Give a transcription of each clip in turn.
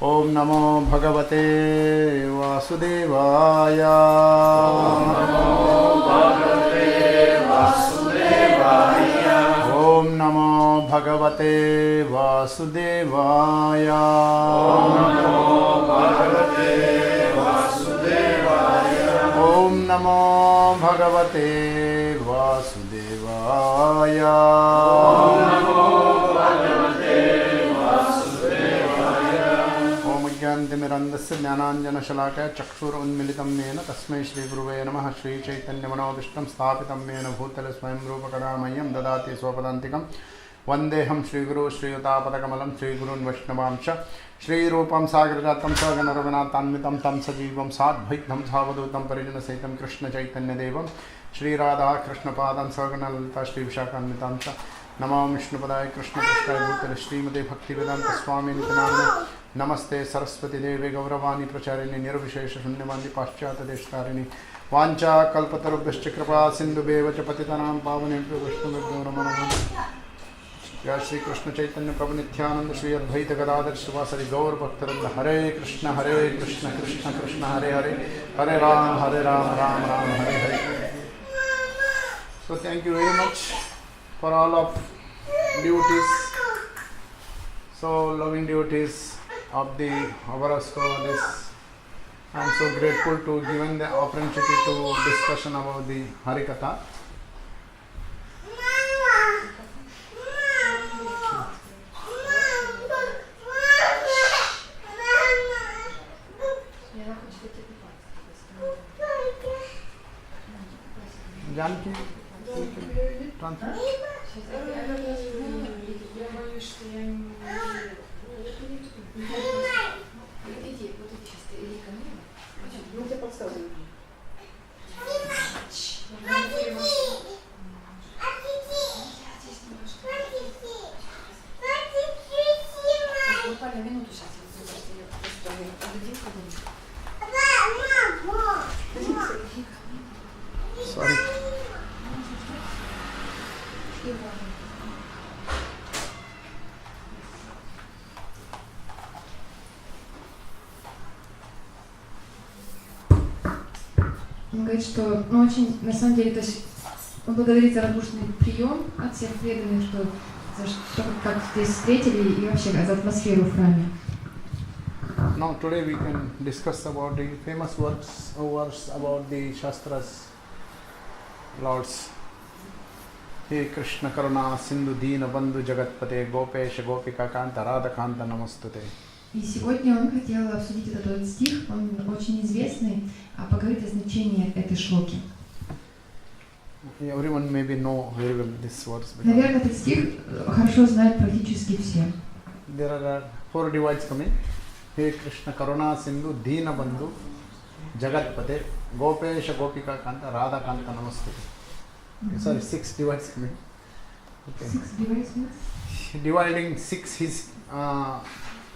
ओम नमो भगवते वासुदेवाय। ओम नमो भगवते वासुदेवाय। ओम नमो भगवते वासुदेवाय। ओम नमो भगवते वासुदेवाय। ओम नमो भगवते वासुदेवाय। ओम नमो भगवते वासुदेवाय। ओम ज्ञानतिमिरन्धस्य ज्ञानाञ्जनशलाकया चक्षुरुन्मीलितं येन तस्मै श्रीगुरुवे नमः। श्रीचैतन्यमनोभीष्टं स्थापितं येन भूतले स्वयं रूपकदा मह्यं ददाति स्वपदान्तिकं। वन्देऽहं श्रीगुरु श्रीयुतापदकमलं श्रीगुरून् वैष्णवांश श्रीरूपं सागरजातं सगणरघुनाथान्वितं तं सजीवं साद्वैतं सावधूतं परिजनसहितं कृष्णचैतन्यदेवं श्रीराधा कृष्णपादां सगणललिता श्रीविशाखान्वितां च। नमो विष्णुपदाय कृष्णपृष्ठाय भूतले श्रीमते भक्तिवेदान्तस्वामिनिति नाम्ने। नमस्ते सरस्वती देवे गौरवाणी प्रचारिणी निर्विशेषशून्यवादी पाश्चात्यदेशतारिणी। वाञ्छाकल्पतरुभ्यश्च कृपा सिन्धुभ्येव च पतितानां पावनेभ्यो वैष्णवेभ्यो नमो नमः। जय श्री कृष्ण चैतन्य प्रभु नित्यानंद श्री अद्वैत गदाधर शिवासरि गौर भक्तवृंद। हरे कृष्ण कृष्ण कृष्ण हरे हरे, हरे Ram Ram Ram Hare Hare. So thank you very much for all of devotees, so loving devotees of the Havaras. I am so grateful to given the opportunity to discussion about the Harikatha. Janki, translate. Я боюсь, что я не... Вот эти сейчас или ко мне? Мы тебе подсказываем. Буквально минуту сейчас. Sorry. Он говорит, что очень, на самом деле, то есть он благодарит за радушный прием от всех преданных, что за что, как здесь встретили и вообще за атмосферу в храме. Now today we can discuss about the famous words about the Shastras. Lords, He Krishna karuna-sindho dina-bandho jagat-pate gopesha gopika-канта радха-канта намостуте. И сегодня он хотел обсудить этот стих, он очень известный, а поговорить о значении этой шлоки. Everyone maybe know very well this words. Наверное, этот стих хорошо знают практически все. There are 4 divides coming. He Krishna karuna-sindho dina-bandho jagat-pate gopesha gopika-канта радха-канта намостуте. Sorry, 6 divides coming. Okay. 6 divides means? Dividing 6 his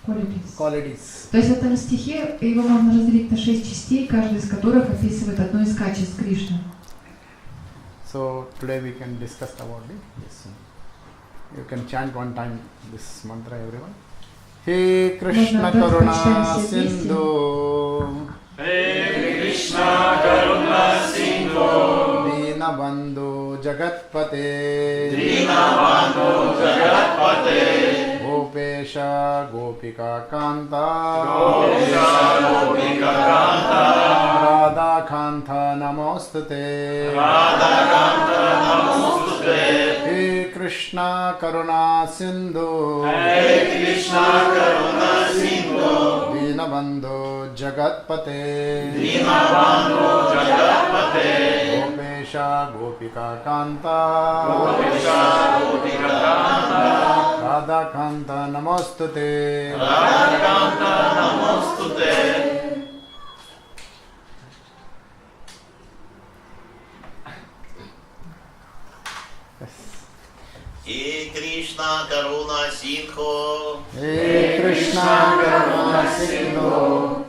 qualities. То есть в этом стихе его можно разделить на 6 частей, каждая из которых описывает одно из качеств Кришны. So today we can discuss about this. You can chant one time this mantra, everyone. He Krishna karuna-sindho, He Krishna karuna-sindho, dina-bandho jagat-pate, dina-bandho jagat-pate, gopesha gopika-kanta, gopesha gopika-kanta, radha-kanta namostute, radha-kanta namostute. He Krishna karuna-sindho, He Krishna karuna-sindho, dina-bandho jagat-pate, dina-bandho jagat-pate, gopesha gopika-kanta, gopesha gopika-kanta, radha-kanta namostute. radha-kanta namostute. He Krishna karuna-sindho, He Krishna karuna-sindho,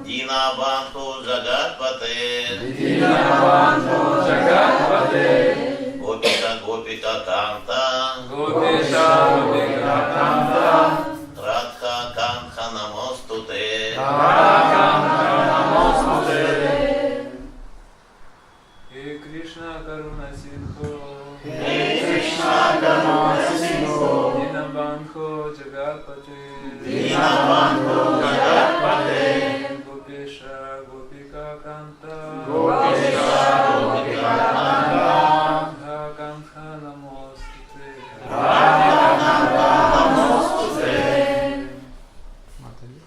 dina-bandho jagat-pate, dina-bandho jagat-pate, gopika-gopika-kanta, Gopesha gopika-kanta, radha-kanta namostute. Radha-канта намостуте. He Krishna каруна-синдхо. He Krishna karuna-sindho. Dina-бандхо джагат-пате. Dina-bandhho jagat-pate. Gopeша, гопика-канта. Gopesha, gopika-kanta. Радха-канта намостуте. Radha-kanta namostute. Mataji.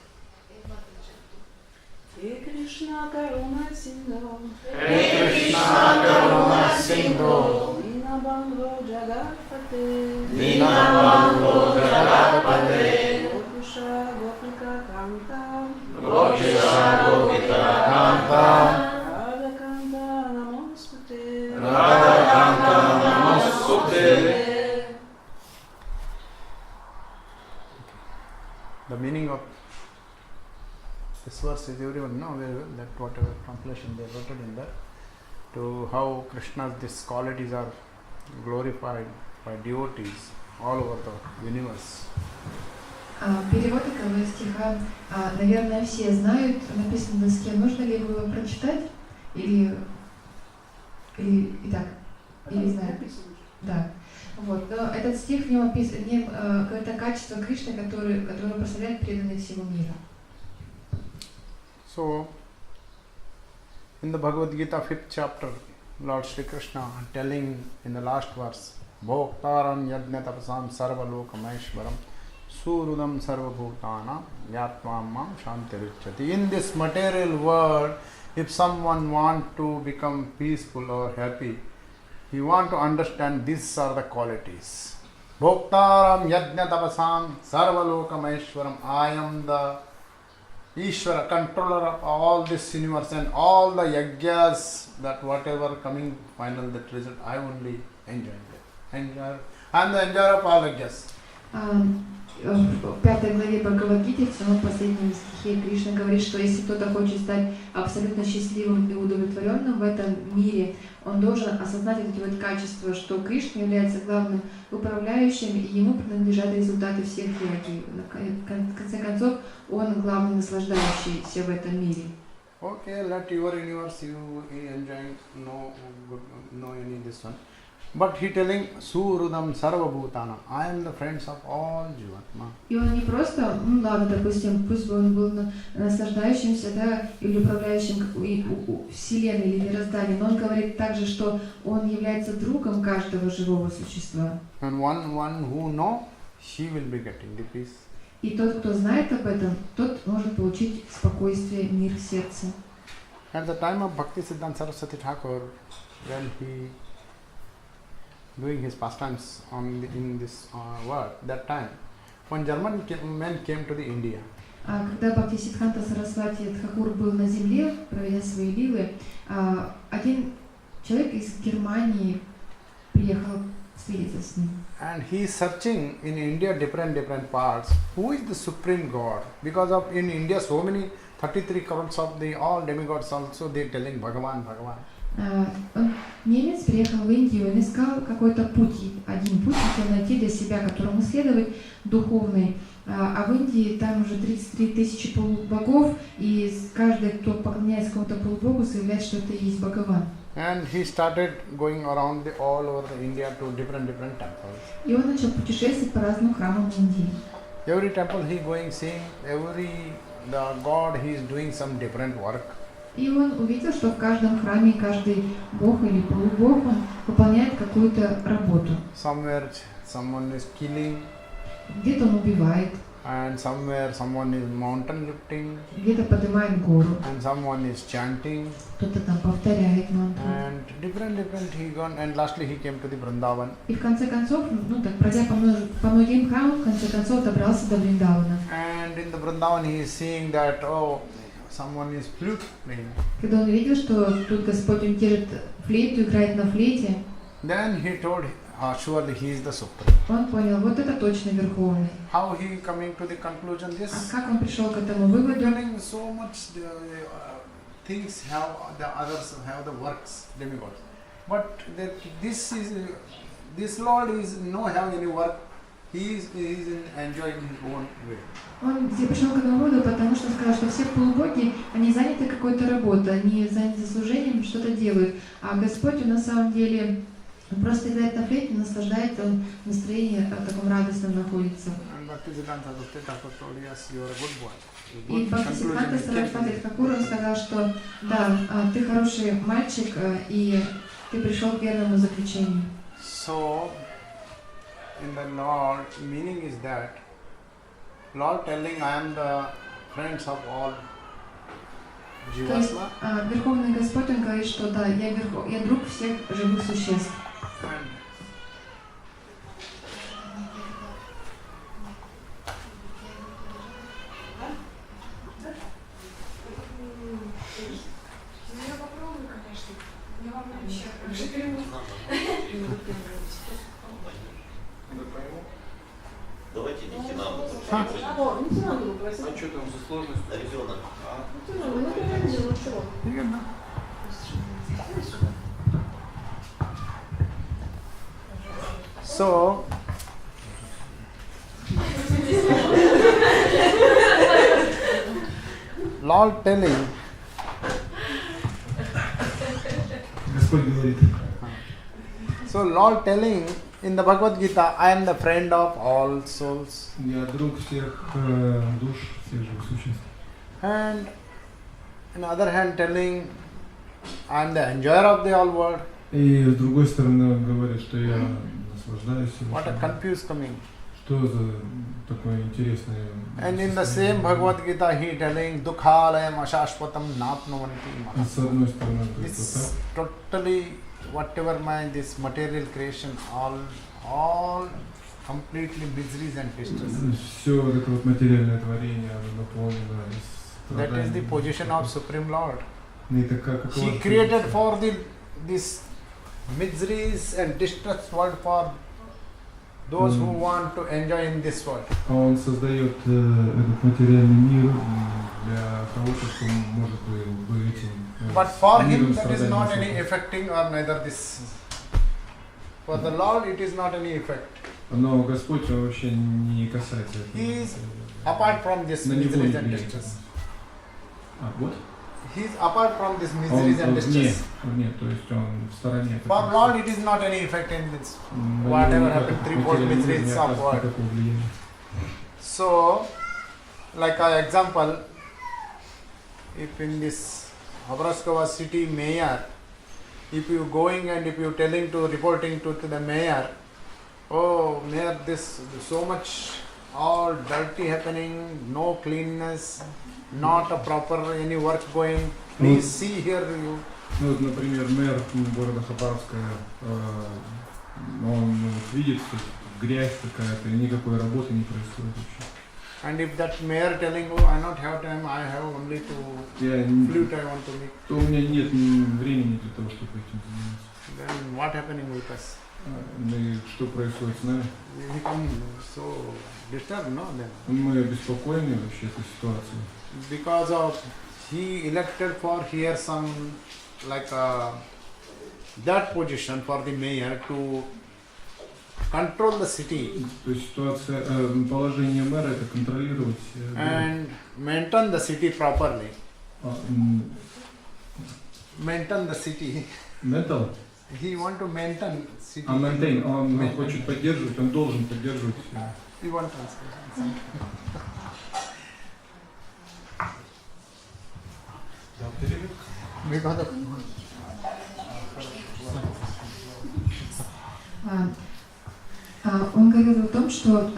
He Krishna karuna-sindho. He Krishna karuna-sindho. Dina-bandhho jagat-pate. Dina-bandhho jagat-pate. Gopesha, gopika-kanta. Gopesha, gopika-kanta. Radha-kanta namostute. Radha-kanta namostute. The meaning of this verse is everyone know very well that whatever translation they wrote it in there to how Krishna's these qualities are glorified by devotees all over the universe. Перевод этого стиха, наверное, все знают, написано на доске. Нужно ли его прочитать? Или итак, или знают? Да. Вот. Но этот стих в нем описан это качество Кришны, которое прославляет преданные всего мира. So, in the Bhagavad Gita 5th chapter, Lord Shri Krishna telling in the last verse, Bhoktaram yajna tapasam sarva lokameshwaram surudam sarva bhutana yatvam mam shantirichyati. In this material world, if someone want to become peaceful or happy, he want to understand these are the qualities. Bhoktaram yajna tapasam sarva lokameshwaram. I am the Ishvara, controller of all this universe and all the yajnas, that whatever coming final, that result, I only enjoy that. I am the enjoyer of all yajnas. В 5 главе Бхагавад-гиты, в самом последнем стихе, Кришна говорит, что если кто-то хочет стать абсолютно счастливым и удовлетворенным в этом мире, он должен осознать эти вот качества, что Кришна является главным управляющим, и ему принадлежат результаты всех йоги. В конце концов, он главный наслаждающийся в этом мире. Okay, let your universe you enjoy, no any this one. But he telling Surudam Sarva Bhutana, I am the friends of all Jivatma. И он не просто, ладно, допустим, пусть бы он был наслаждающимся, да, или управляющим Вселенной или мирозданием, но он говорит также, что он является другом каждого живого существа. And one who know, she will be getting the peace. И тот, кто знает об этом, тот может получить спокойствие, мир в сердце. At the time of Bhaktisiddhanta Saraswati Thakur, when he doing his pastimes in this world, that time, one German man came to the India. Когда Бхактисиддханта Сарасвати Тхакур был на земле, проводя свои лилы, один человек из Германии приехал встретиться с ним. And he is searching in India different parts, who is the supreme God? Because of in India so many 33 crores of the all demigods also they telling Bhagavan, Bhagavan. Немец приехал в Индию, он искал какой-то путь, один путь хотел найти для себя, которому следовать, духовный. А в Индии там уже 33 тысячи полубогов, и каждый, кто поклоняется какому-то полубогу, заявляет, что это и есть Бхагаван. And he started going around all over the India to different temples. И он начал путешествовать по разным храмам в Индии. Every temple he going seeing, the God he is doing some different work. И он увидел, что в каждом храме каждый бог или полубог он выполняет какую-то работу. Somewhere someone is killing, Где-то он убивает, and somewhere someone is mountain lifting, где-то поднимает гору, and someone is chanting, кто-то там повторяет мантру. and different he gone, and lastly he came to the Vrindavan. И в конце концов, так пройдя по многим храмам, в конце концов добрался до Вриндавана. And in the Vrindavan he is seeing that someone is flute playing. Когда он увидел, что тут Господь он держит флейту, играет на флейте, Then he told, surely he is the supreme. он понял, вот это точно Верховный. How he coming to the conclusion? This А как он пришел к этому выводу? telling so much things have the others have the works demigods, but this Lord is no have any work. he is enjoying his own way. Он пришел к этому выводу, потому что сказал, что все полубоги, они заняты какой-то работой, они заняты служением, что-то делают. А Господь, он на самом деле просто играет на флейте, наслаждается, он в настроении таком радостном находится. И Бхактисиддханта Сарасвати Тхакур сказал, что да, ты хороший мальчик, и ты пришел к верному заключению. So, in the Lord, meaning is that Lord telling, I am the friends of all То есть Jivasma. Верховный Господь, он говорит, что да, я друг всех живых существ. Я попробую, конечно. Я вам обещаю. Давайте идите нам. О, не надо было просить. А что там за сложность? Ребенок. Ну, ты не видел, чего? So, Lord telling, Господь говорит, so Lord telling in the Bhagavad Gita, I am the friend of all souls. я друг всех душ, всех живых существ. And on the other hand telling, I am the enjoyer of the all world. И с другой стороны он говорит, что я наслаждаюсь. What a confused coming. Что за такое интересное? And in the same Bhagavad Gita he telling, Dukhalayam ashashvatam napnuvanti. С одной стороны он говорит It's вот totally whatever this material creation, all completely miseries and так. distress. Все вот это вот материальное творение, оно наполнено That is the страданиями. position of Supreme Lord. И такая, какова He created for this miseries and distress world for those who want to enjoy in this world. А он создает этот материальный мир для кого-то, кто может быть этим But for him миром that is not страданий. any affecting or neither this. For the Lord it is not any effect. Но Господь он вообще не касается этого. He is apart from this На него не miseries and влияет. distress. А, вот? He is apart from this Он miseries and вне, distress. вне, то есть он в стороне. For Lord it is not any effect in this. На whatever него happened, никак threefold материализм miseries не of оказывает world. никакого влияния. So, like an example, if in this Hабаровsk city mayor, if you going and if you telling to reporting to the mayor, oh mayor, this so much all dirty happening, no cleanness, not a proper any work going. Please see here you. Ну вот, например, мэр города Хабаровска, он видит, что грязь какая-то, и никакой работы не происходит вообще. And if that mayor telling, oh I not have time, I have only to flute I want to make. То у меня нет времени для того, чтобы этим заниматься. Then what happening with us? Ну и что происходит с нами? We become so disturbed, no? Then Мы обеспокоены вообще этой ситуацией. because of he elected for here some like that position for the mayor to control the city То есть ситуация, положение мэра это контролировать and maintain the city properly. Maintain the city. Metal, He want to maintain city. maintain, он Maintain. хочет поддерживать, он должен поддерживать. He want translation. Because of Он говорил о том, что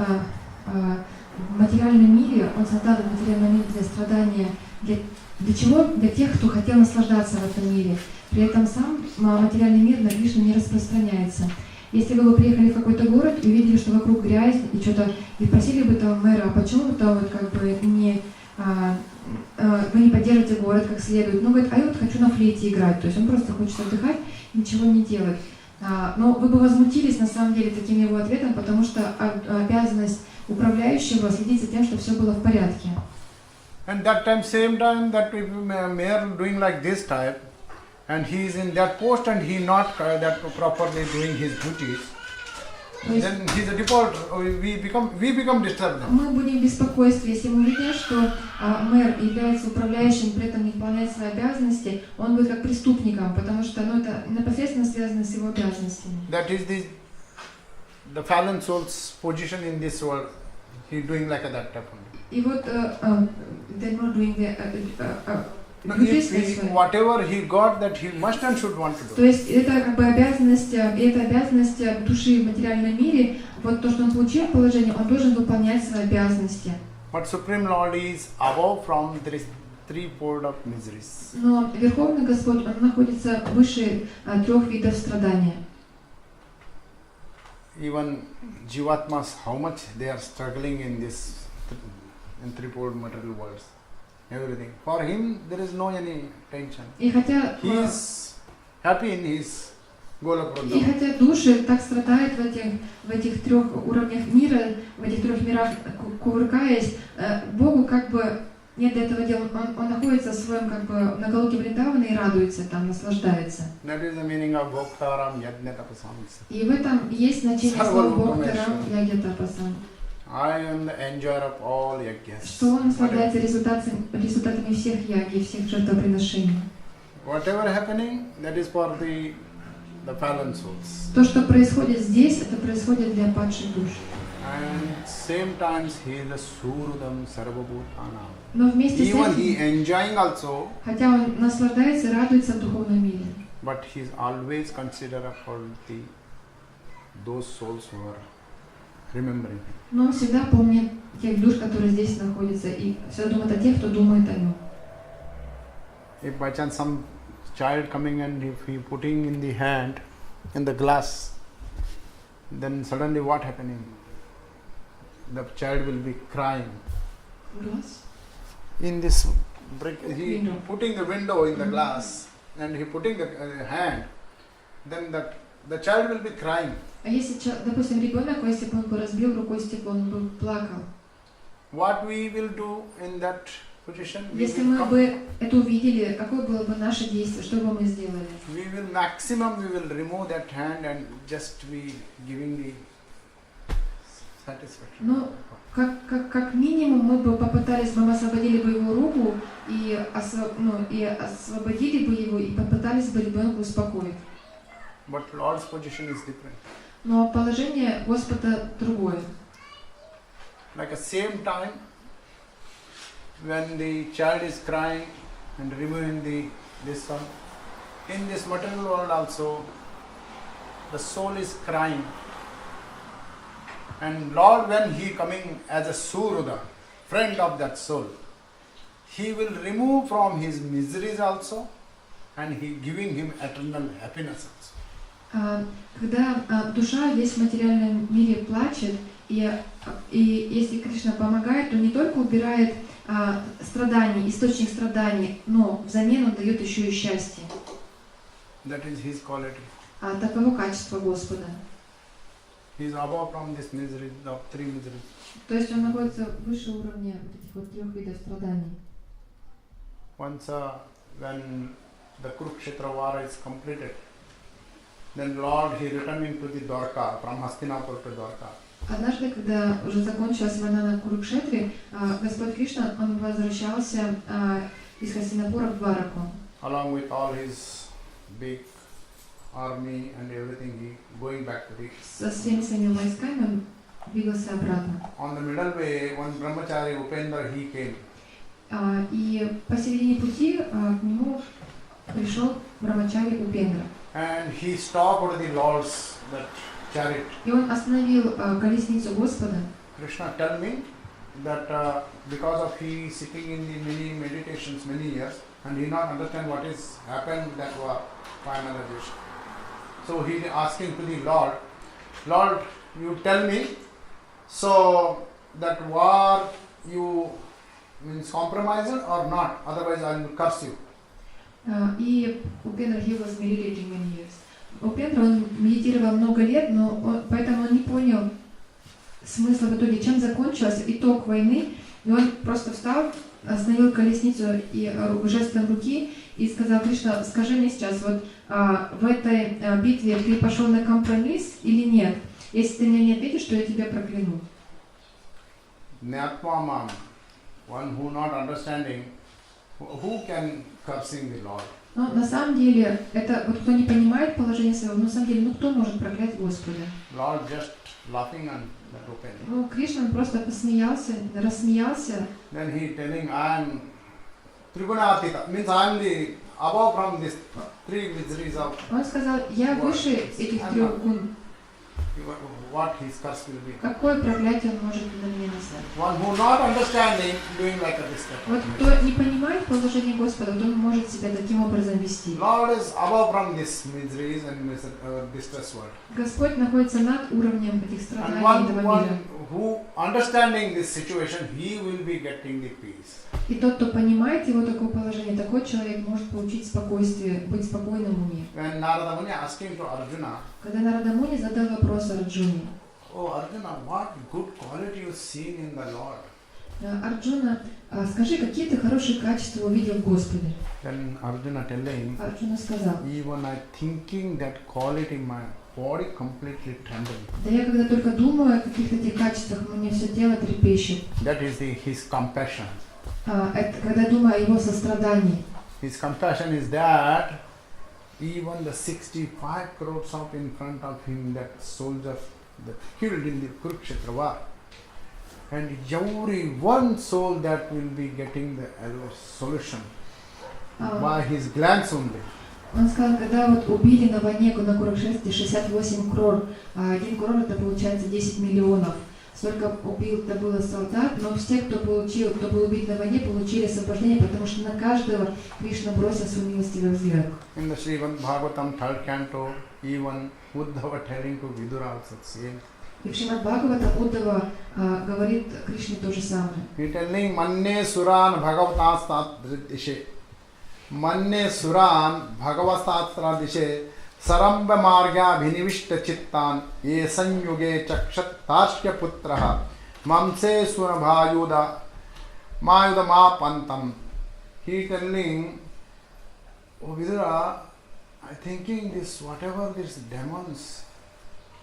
в материальном мире, он создал этот материальный мир для страдания. Для чего? Для тех, кто хотел наслаждаться в этом мире. При этом сам материальный мир на Кришну не распространяется. Если бы вы приехали в какой-то город и увидели, что вокруг грязь и что-то, и просили бы там мэра, а почему вы там вот как бы вы не поддержите город как следует. Ну, говорит, а я вот хочу на флейте играть. То есть он просто хочет отдыхать, ничего не делать. Но вы бы возмутились на самом деле таким его ответом, потому что обязанность управляющего следить за тем, чтобы все было в порядке. and that time, same time that if mayor doing like this type, and he is in that post and he not that properly doing his duties, then he's a default. We become disturbed. Мы будем в беспокойстве, если мы увидим, что мэр является управляющим, при этом не выполняет свои обязанности, он будет как преступником, потому что это непосредственно связано с его обязанностями. That is the fallen soul's position in this world. He's doing like that type of. И вот they're not doing the Whatever he got, that he must and should want to do. То есть это как бы обязанность души в материальном мире. Вот то, что он получил положение, он должен выполнять свои обязанности. But Supreme Lord is above from this threefold of miseries. Но Верховный Господь, он находится выше 3 видов страдания. Even Jivatmas, how much they are struggling in this in threefold material worlds. Everything. For him, there is no any tension. И хотя He is happy in his Golapurada. И хотя души так страдают в этих 3 уровнях мира, в этих 3 мирах, кувыркаясь, Богу как бы нет до этого дела. Он находится в своем как бы на Галоке Вриндавана и радуется там, наслаждается. That is the meaning of Bhoktaram Yajna Tapasam. И в этом есть значение слова Бхоктарам Ягья Тапасам. I am the enjoyer of all yajnas. Что он наслаждается результатами всех яги, всех жертвоприношений. Whatever happening, that is for the fallen souls. То, что происходит здесь, это происходит для падших душ. And same times he is the Surudam Sarvabhutanam. Но вместе с Even этим, he enjoying also, хотя он наслаждается и радуется в духовном мире, but he is always considered for those souls who are remembering. но он всегда помнит тех душ, которые здесь находятся, и всегда думает о тех, кто думает о нем. If by chance some child coming and if he putting in the hand in the glass, then suddenly what happening? The child will be crying. Глаз? In this brick, he Window. putting the window in the glass and he putting the hand, then the child will be crying. А если, допустим, ребенок, если бы он бы разбил рукой стекло, он бы плакал. What we will do in that position? Если мы бы это увидели, какое было бы наше действие, что бы мы сделали? We will remove that hand and just be giving the satisfaction. Ну, как минимум мы бы попытались, мы освободили бы его руку и освободили бы его и попытались бы ребенка успокоить. But Lord's position is different. Но положение Господа другое. Like at same time, when the child is crying and removing this one, in this material world also, the soul is crying. And Lord, when he coming as a Suruda, friend of that soul, he will remove from his miseries also, and he giving him eternal happiness also. Когда душа здесь в материальном мире плачет, и если Кришна помогает, то не только убирает страдания, источник страданий, но взамен он дает еще и счастье. That is his quality. Таково качество Господа. He is above from this misery, the 3 miseries. То есть он находится выше уровня этих вот 3 видов страданий. Once when the Kurukshetra war is completed, then Lord, he returning to the Dwarka, from Hastinapur to Dwarka. Однажды, когда уже закончилась война на Курукшетре, Господь Кришна, он возвращался из Хастинапура в Двараку. Along with all his big army and everything, he going back to the. Со всеми своими войсками он двигался обратно. On the middle way, one brahmachari Upendra, he came. И посередине пути к нему пришел брамачари Упендра. And he stopped the Lord's that chariot. И он остановил колесницу Господа. Krishna tell me that because of he sitting in the many meditations many years and he not understand what is happened that war finalization. So he asking to the Lord, Lord, you tell me, so that war you means compromise or not, otherwise I will curse you. И Упендра, he was meditating many years. Упендра, он медитировал много лет, но поэтому он не понял смысла в итоге, чем закончился итог войны. И он просто встал, остановил колесницу и жестом руки и сказал: Кришна, скажи мне сейчас, вот в этой битве ты пошел на компромисс или нет? Если ты мне не ответишь, то я тебя прокляну. Nyatmamam, one who not understanding, who can cursing the Lord? Но на самом деле, это вот кто не понимает положение своего, на самом деле, ну кто может проклять Господа? Lord just laughing on that opening. Ну, Кришна просто посмеялся, рассмеялся. Then he telling, I am Trigunatita, means I am the above from this three miseries of Он сказал, я выше этих трех гун. what his curse will be. Какое проклятие он может на мне наслать? One who not understanding, doing like a this. Вот кто не понимает положение Господа, то он может себя таким образом вести. Lord is above from these miseries and distress world. Господь находится над уровнем этих And страданий этого one мира. who understanding this situation, he will be getting the peace. И тот, кто понимает его такое положение, такой человек может получить спокойствие, быть спокойным в уме. When Narada Muni asking to Arjuna, Когда Нарада Муни задал вопрос Арджуне, oh Arjuna, what good quality you seen in the Lord? Арджуна, скажи, какие ты хорошие качества увидел в Господе? Then Arjuna telling, Арджуна сказал, even I thinking that quality, my body completely trembled. да я когда только думаю о каких-то этих качествах, мне все тело трепещет. That is his compassion. Это когда думаю о его сострадании. His compassion is that even the 65 crores of in front of him, that soldiers that killed in the Kurukshetra war, and every one soul that will be getting the solution by his glance only. Он сказал, когда вот убили на войне на Курукшетре 68 крор, а 1 крор это получается 10 миллионов. Столько убил-то было солдат, но все, кто был убит на войне, получили освобождение, потому что на каждого Кришна бросил свой милостивый взгляд. In the Srimad Bhagavatam 3rd canto, even Uddhava telling to Vidura also same. И в Шримад Бхагавата Уддава говорит Кришне то же самое. He telling Manne Suran Bhagavatastat Dishe. Manne Suran Bhagavatastat Dishe. Saramba Marga Vinivishta Chittan Ye Sanyuge Chakshat Tashya Putraha Mamse Surabhayuda Mayuda Ma Pantam. He telling, oh Vidura, I thinking this, whatever these demons,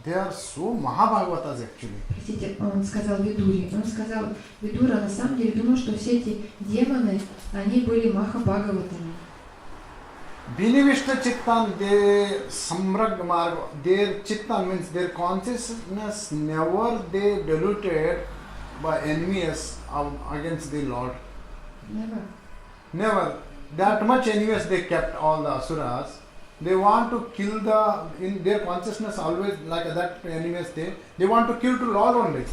they are so Mahabhagavatas actually. Простите, он сказал Видуре. Он сказал, Видура на самом деле думал, что все эти демоны, они были Махабхагаватами. Vinivishta Chittan, they Samrag Marga, their Chittan means their consciousness never they diluted by enemies against the Lord. Never. Never. That much envious they kept all the asuras. They want to kill in their consciousness always like that enemies they want to kill to Lord only.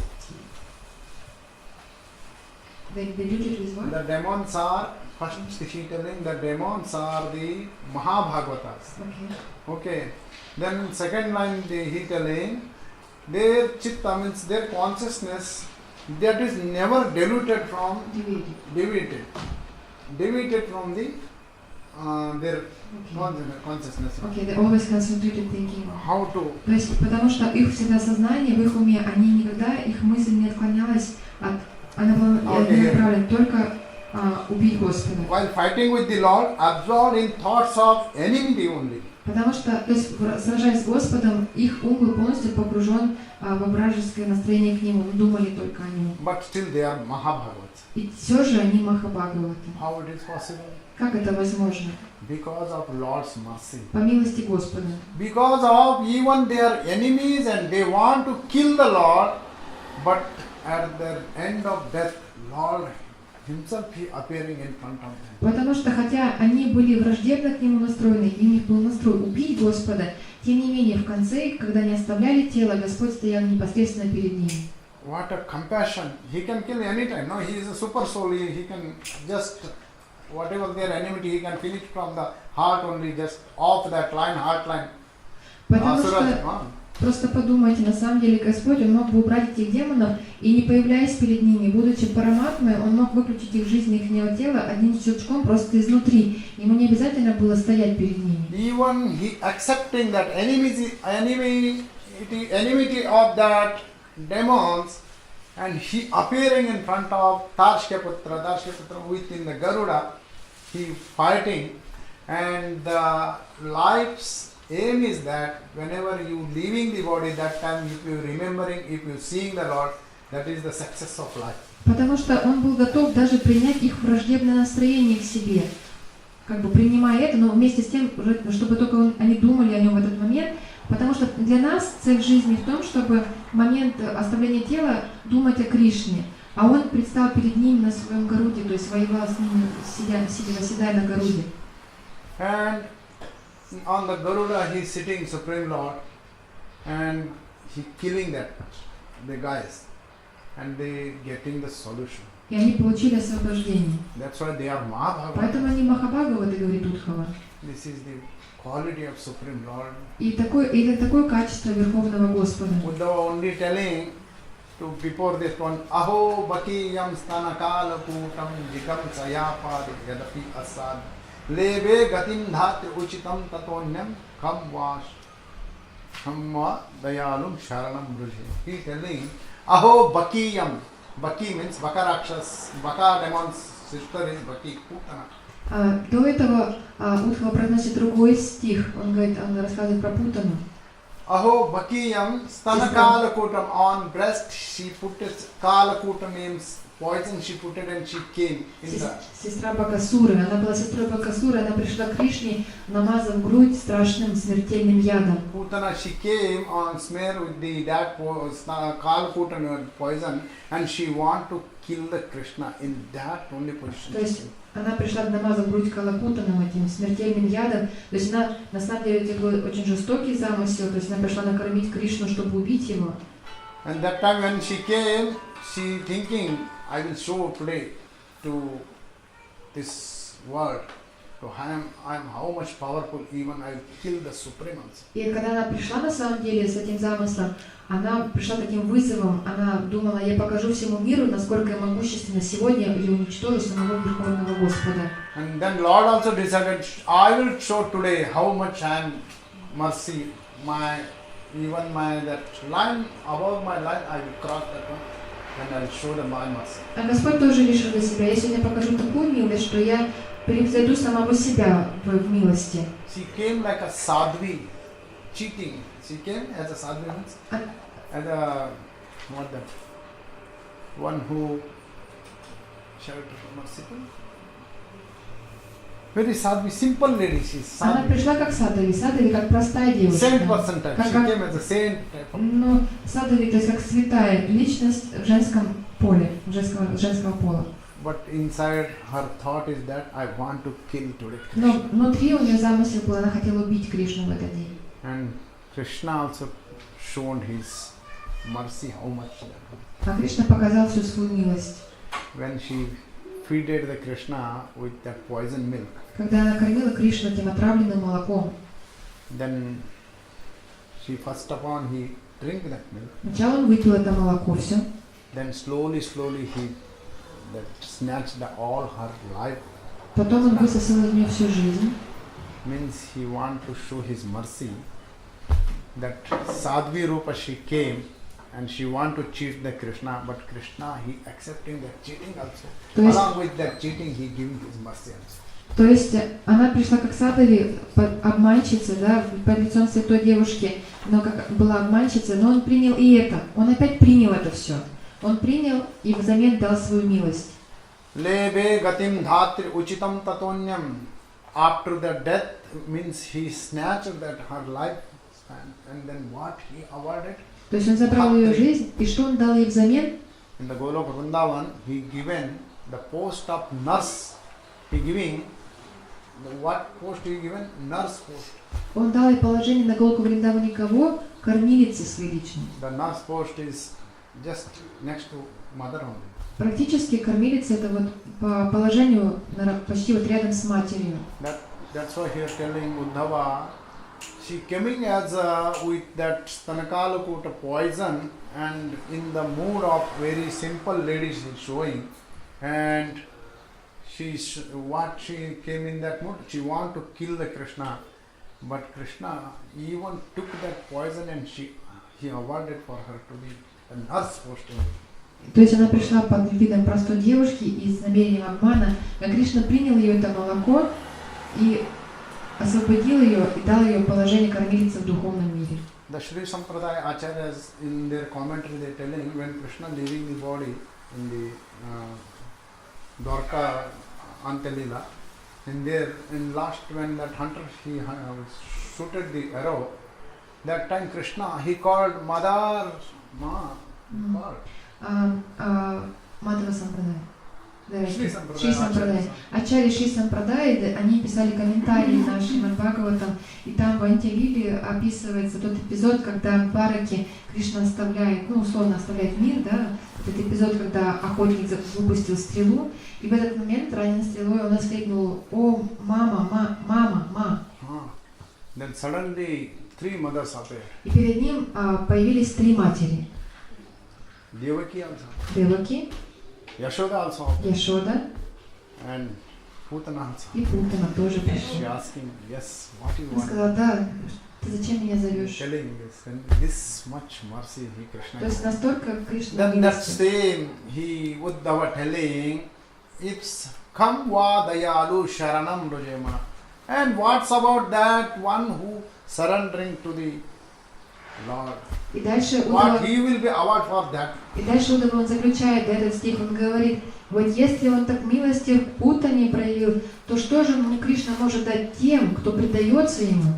They diluted with what? The demons are, first she telling the demons are the Mahabhagavatas. Okay. Then second line he telling their chitta means their consciousness that is never diluted from deviated from the their consciousness. Okay, they always concentrated thinking. How to? То есть, потому что их всегда сознание, в их уме, они никогда, их мысль не отклонялась от, она была направлена только убить Господа. While fighting with the Lord, absorbed in thoughts of enmity only. Потому что, то есть, сражаясь с Господом, их ум был полностью погружен во вражеское настроение к Нему, думали только о Нем. But still they are Mahabhagavats. И все же они Махабхагаваты. How it is possible? Как это возможно? Because of Lord's mercy. По милости Господа. Because of even their enemies and they want to kill the Lord, but at the end of death, Lord Himself appearing in front of them. Потому что, хотя они были враждебно к Нему настроены, и у них был настрой убить Господа, тем не менее, в конце, когда они оставляли тело, Господь стоял непосредственно перед ними. What a compassion! He can kill anytime. No, He is a super soul. He can just whatever their enmity, He can finish from the heart only, just off that line, heart line. Потому что, просто подумайте, на самом деле Господь, Он мог бы убрать этих демонов, и не появляясь перед ними, будучи параматмой, Он мог выключить их жизнь, их тело одним щелчком просто изнутри. Ему не обязательно было стоять перед ними. Even He accepting that enmity of that demons, and He appearing in front of Tarshkeputra within the Garuda, He fighting, and the lights aim is that whenever you leaving the body, that time if you remembering, if you seeing the Lord, that is the success of life. Потому что он был готов даже принять их враждебное настроение к себе, как бы принимая это, но вместе с тем, чтобы только они думали о нем в этот момент, потому что для нас цель жизни в том, чтобы в момент оставления тела думать о Кришне, а он предстал перед ним на своем горуде, то есть воевал с ним, восседая на горуде. And on the Garuda he is sitting, Supreme Lord, and he killing the guys, and they getting the solution. И они получили освобождение. That's why they are Mahabhagavata. Poэтому они Махабхагаваты, говорит Удхава. This is the quality of Supreme Lord. И это такое качество Верховного Господа. Uddhava only telling to before this one, Aho bakiyam stanakala putam jikam sayapadi yadapi asad leve gatim dhati uchitam tatonyam kamva dayalum sharanam bruje. He is telling, Aho bakiyam. Baki means Baka Rakshas, Baka demon's sister is Baki Putana. До этого Удхава произносит другой стих, он рассказывает про Путану. Aho bakiyam stana kalakutam on breast, she put it, kalakutam means poison, she put it and she came in the... Сестра Бакасуры, она была сестрой Бакасуры, она пришла к Кришне, намазав грудь страшным смертельным ядом. Putana, she came on smear with that kalakutam poison and she want to kill the Krishna in that only position. То есть она пришла, намазав грудь Калакутаном этим смертельным ядом, то есть она, на самом деле, это был очень жестокий замысел, то есть она пришла накормить Кришну, чтобы убить его. And that time when she came, she thinking, I will show today to this world, to I am how much powerful, even I will kill the supremacy. И когда она пришла на самом деле с этим замыслом, она пришла таким вызовом, она думала, я покажу всему миру, насколько я могущественна. Сегодня я уничтожу самого Верховного Господа. And then Lord also decided, I will show today how much I am mercy, even that line above my line, I will cross that one. And I'll show them my mercy. А Господь тоже решил для себя, я сегодня покажу такую милость, что я превзойду самого себя в милости. She came like a sadhvi, cheating. She came as a sadhvi means as a one who shouted for mercy. Very sadhvi, simple lady she is. Она пришла как Садхави, как простая девушка. Saint person type. She came as a saint type. Ну, Садхави, то есть как святая личность в женском поле, женского пола. But inside her thought is that I want to kill today. Но внутри у нее замысел был, она хотела убить Кришну в этот день. And Krishna also shown his mercy how much. А Кришна показал всю свою милость. When she feeded the Krishna with that poison milk. Когда она кормила Кришну этим отравленным молоком. Then she first upon he drink that milk. Сначала он выпил это молоко все. Then slowly he snatched all her life. Потом он высосал из нее всю жизнь. Means he want to show his mercy. That Sadhvi Rupa she came and she want to cheat the Krishna, but Krishna he accepting that cheating also. Along with that cheating he giving his mercy also. То есть она пришла как Садхави, обманщица, да, под лицом святой девушки, но как была обманщица, но он принял и это. Он опять принял это все. Он принял и взамен дал свою милость. Leve gatim dhatri uchitam tatonyam. After the death means he snatched that her life and then what he awarded? То есть он забрал ее жизнь, и что он дал ей взамен? In the Goloka Vrindavan, he given the post of nurse. He giving what post he given? Nurse post. Он дал ей положение на Голоку Вриндаване кого? Кормилицы своей личной. The nurse post is just next to mother only. Практически кормилица это вот по положению почти вот рядом с матерью. That's why he is telling Uddhava, she coming as with that Stanakalakuta poison and in the mood of very simple lady she is showing, and what she came in that mood, she want to kill the Krishna, but Krishna even took that poison and he awarded for her to be a nurse post. То есть она пришла под видом простой девушки и с намерением обмана, а Кришна принял ее это молоко и освободил ее и дал ее положение кормилицы в духовном мире. The Sri Sampradaya Acharyas in their commentary they are telling when Krishna leaving the body in the Dwarka Antelila, in last when that hunter he shooted the arrow, that time Krishna he called Mother Ma. Мадхава Сампрадая. Шри Сампрадая. Шри Сампрадая. Ачарьи Шри Сампрадая, они писали комментарии на Шримад Бхагаватам, и там в Антилиле описывается тот эпизод, когда в Двараке Кришна оставляет, условно оставляет мир, да, этот эпизод, когда охотник выпустил стрелу, и в этот момент раненый стрелой он воскликнул: «О, мама, ма». Then suddenly 3 mothers appeared. И перед ним появились 3 матери. Devaki also. Деваки, Yashoda also. Яшода And Putana also. и Путана тоже She пришли. asking, yes, what you Он want? сказал: «Да, ты зачем меня зовешь?» Telling this, and this much mercy he Krishna. То есть настолько Кришна Then that милостив. same he Uddhava telling, it's come va dayalu sharanam rujema. And what's about that one who surrendering to the Lord? И дальше What Удава, he will be award for that? он заключает этот стих, он говорит: вот если он так милостив Путане проявил, то что же Кришна может дать тем, кто предается ему?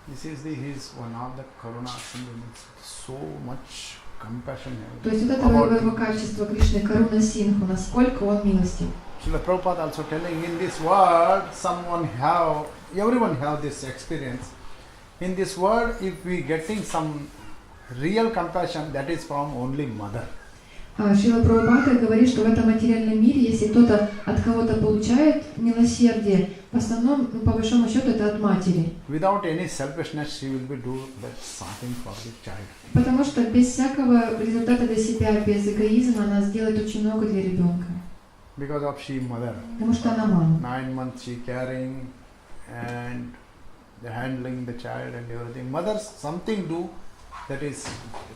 This is his one of the karuna-синдхо. So much compassion. То есть вот это его качество Кришны, каруна-синдхо, насколько он милостив. Srila Prabhupada also telling in this world, everyone have this experience. In this world, if we getting some real compassion, that is from only mother. Шрила Прабхупада говорит, что в этом материальном мире, если кто-то от кого-то получает милосердие, в основном, по большому счету, это от матери. Without any selfishness, she will be do that something for the child. Потому что без всякого результата для себя, без эгоизма, она сделает очень много для ребенка. Because of she mother. Потому что она мама. 9 months she carrying and handling the child and everything. Mothers something do. That is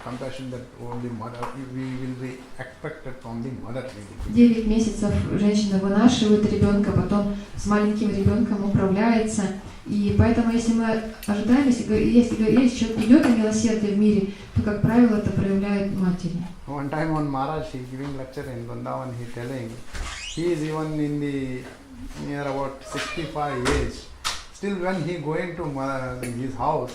compassion that only mother, we will be expected from the mother. 9 месяцев женщина вынашивает ребенка, потом с маленьким ребенком управляется. И поэтому, если мы ожидаем, если речь идет о милосердии в мире, то, как правило, это проявляют матери. One time on Maharaj, he giving lecture in Vrindavan, he telling, he is even in the near about 65 age. Still when he going to his house,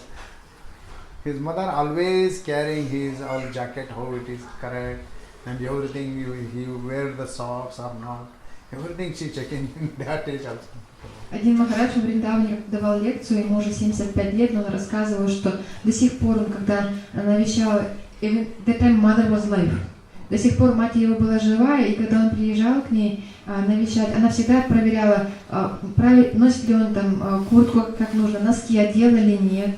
his mother always carrying his jacket, how it is correct, and everything, he wear the socks or not, everything she checking in that age also. Один Махарадж в Вриндаване давал лекцию, ему уже 75 лет, но он рассказывал, что до сих пор, когда навещала, that time mother was alive, до сих пор мать его была жива, и когда он приезжал к ней навещать, она всегда проверяла, носит ли он там куртку как нужно, носки одел или нет.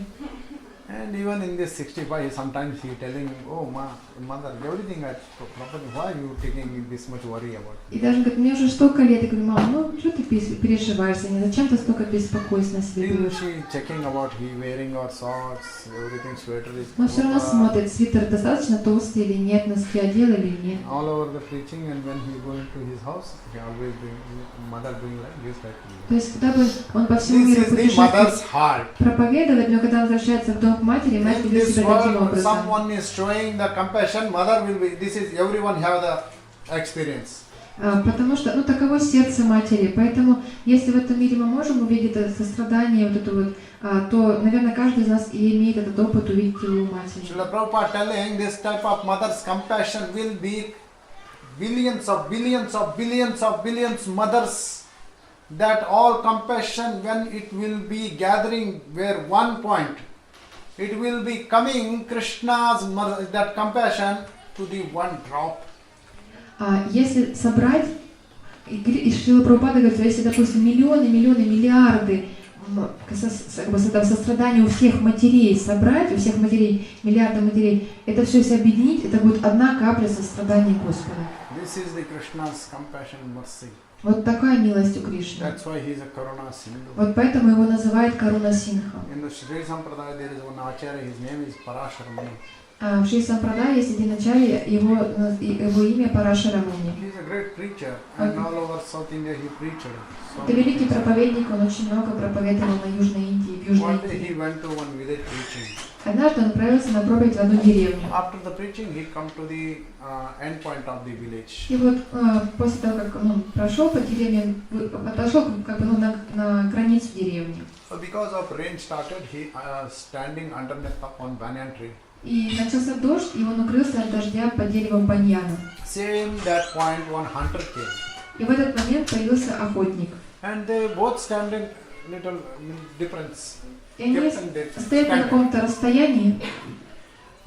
And even in this 65, sometimes he telling, oh mother, everything at properly, why are you taking this much worry about? И даже говорит, мне уже столько лет, я говорю: мама, что ты переживаешь за меня, зачем ты столько беспокойства на себе Still берешь? she checking about he wearing or socks, everything, sweater is. Но все равно смотрит, свитер достаточно толстый или нет, носки одел или нет. All over the preaching, and when he going to his house, he always doing, mother doing like this, like this. То есть, когда бы он по всему миру This is the mother's путешествует, heart. проповедовать, но когда он возвращается в дом к матери, мать In ведет this себя таким world, образом. someone is showing the compassion, mother will be, this is, everyone have the experience. Потому что, таково сердце матери. Поэтому, если в этом мире мы можем увидеть это сострадание, вот это вот, то, наверное, каждый из нас и имеет этот опыт увидеть его у матери. Srila Prabhupada telling this type of mother's compassion will be billions mothers, that all compassion, when it will be gathering where one point, it will be coming Krishna's that compassion to the one drop. Если собрать, и Шрила Прабхупада говорит, если, допустим, миллиарды сострадания у всех матерей собрать, у всех матерей, миллиарды матерей, это все объединить, это будет одна капля сострадания Господа. This is the Krishna's compassion mercy. Вот такая милость у Кришны. That's why he is a karuna-синдхо. Вот поэтому его называют каруна-синдхо. In the Sri Sampradaya there is one acharya, his name is Parasharamani. В Шри Сампрадай есть один ачарья, его имя Парашара Муни. He is a great preacher, and all over South India he preached. Это великий проповедник, он очень много проповедовал на Южной Индии, в Южной One day he Индии. went to one village preaching. Однажды он отправился на проповедь в одну деревню. After the preaching, he come to the end point of the village. И вот после того, как он прошел по деревне, подошел как бы на границу деревни. So because of rain started, he standing underneath of one banyan tree. И начался дождь, и он укрылся от дождя под деревом баньяна. Same that point, one hunter came. И в этот момент появился охотник. And they both standing little difference. И они стоят на каком-то расстоянии.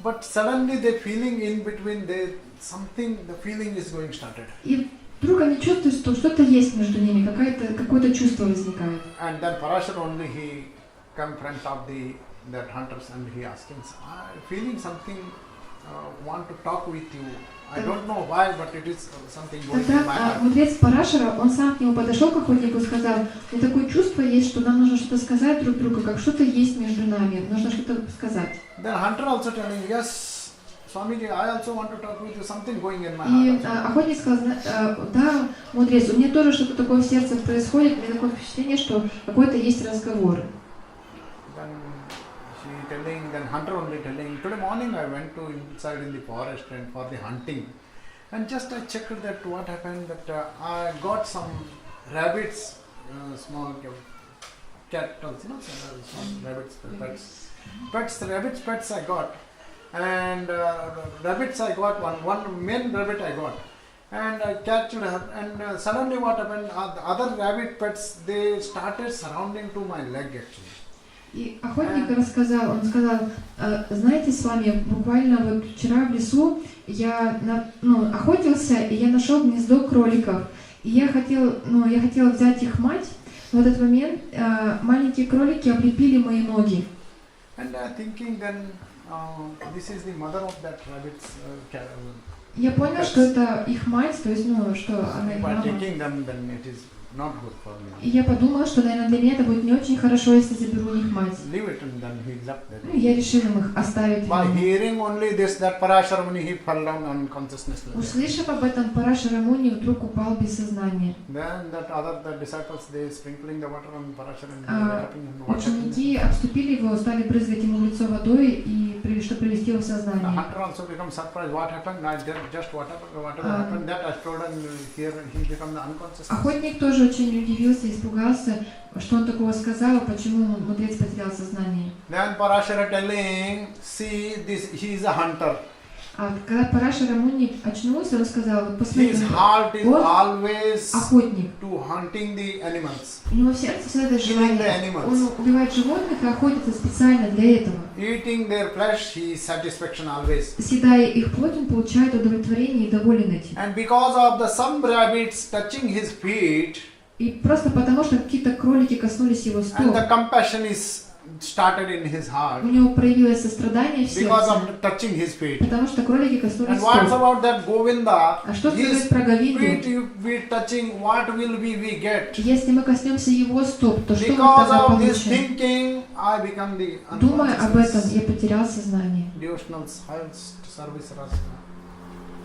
But suddenly they feeling in between, they something, the feeling is going started. И вдруг они чувствуют, что что-то есть между ними, какое-то чувство возникает. And then Parashar only he come front of that hunters and he asking, I'm feeling something, want to talk with you. I don't know why, but it is something going in my Тогда heart. мудрец Парашара, он сам к нему подошел, к охотнику, и сказал: мне такое чувство есть, что нам нужно что-то сказать друг другу, как что-то есть между нами, нужно что-то сказать. The hunter also telling, yes, Swamiji, I also want to talk with you, something going in my И heart. охотник сказал: да, мудрец, у меня тоже что-то такое в сердце происходит, у меня такое впечатление, что какой-то есть разговор. Then hunter only telling, today morning I went to inside in the forest and for the hunting, and just I checked that what happened, that I got some rabbits, small cattles, small rabbits, rabbits pets I got, and rabbits I got one main rabbit I got, and I catched her, and suddenly what happened, other rabbit pets, they started surrounding to my leg actually. И охотник рассказал, он сказал: знаете, с вами буквально вот вчера в лесу я охотился, и я нашел гнездо кроликов. И я хотел взять их мать. В этот момент маленькие кролики облепили мои ноги. And thinking then this is the mother of that rabbit's Я понял, что это их мать, то есть, что она их by мама. taking them, then it is not good for me. И я подумала, что, наверное, для меня это будет не очень хорошо, если заберу у них мать. Leave it, and then he left that. Я решил им их оставить. By hearing only this, that Parashar Muni, he fell down unconsciousness. Услышав об этом, Парашара Муни вдруг упал без сознания. Then the disciples, they sprinkling the water on Parashar and Ученики обступили его, стали брызгать ему в лицо водой, чтобы привести его в The сознание. hunter also become surprised. What happened? Just whatever happened. That I told, and here he become the unconscious. Охотник тоже очень удивился, испугался, что он такого сказал, почему мудрец потерял сознание. Then Parashara telling, see this, he is a hunter. А когда Парашара Муни очнулся, он сказал: вот посмотрите, His heart is он always охотник. to hunting the animals. У него в сердце всегда это Killing the желание. animals. Он убивает животных и охотится специально для этого. Eating their flesh, he is satisfaction always. Съедая их плоть, он получает удовлетворение и доволен этим. And because of the some rabbits touching his feet, И просто потому, что какие-то кролики коснулись его and стоп, the compassion is started in his heart у него проявилось сострадание в because сердце, of touching his feet. потому что кролики коснулись And what's стоп. about that Govinda? А что His сказать про Говинду? feet you be touching, what will we get? Если мы коснемся его стоп, то что мы Because тогда of this получим? thinking, I become the Думая об этом, unconscious. я потерял сознание. Devotional service rasa.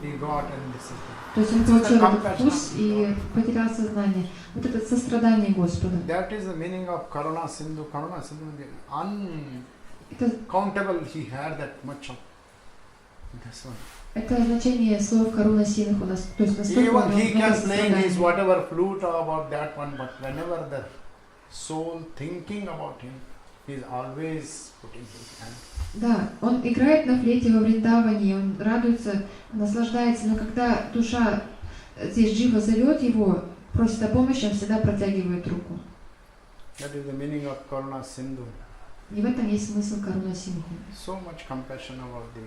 He got, and this is То есть он получил этот вкус и потерял сознание. Вот это сострадание Господа. that is the meaning of karuna-sindho. Karuna-sindho, Это, uncountable. He had that much of this one. это значение слов каруна-синдхо. То есть настолько Even много he can playing his сострадания. whatever flute about that one, but whenever the soul thinking about him, he is always putting his hand. Да, он играет на флейте во Вриндаване, он радуется, наслаждается, но когда душа здесь джива зовет его, просит о помощи, он всегда протягивает руку. That is the meaning of karuna-sindho. И в этом есть смысл каруна-синдхо. So much compassion about the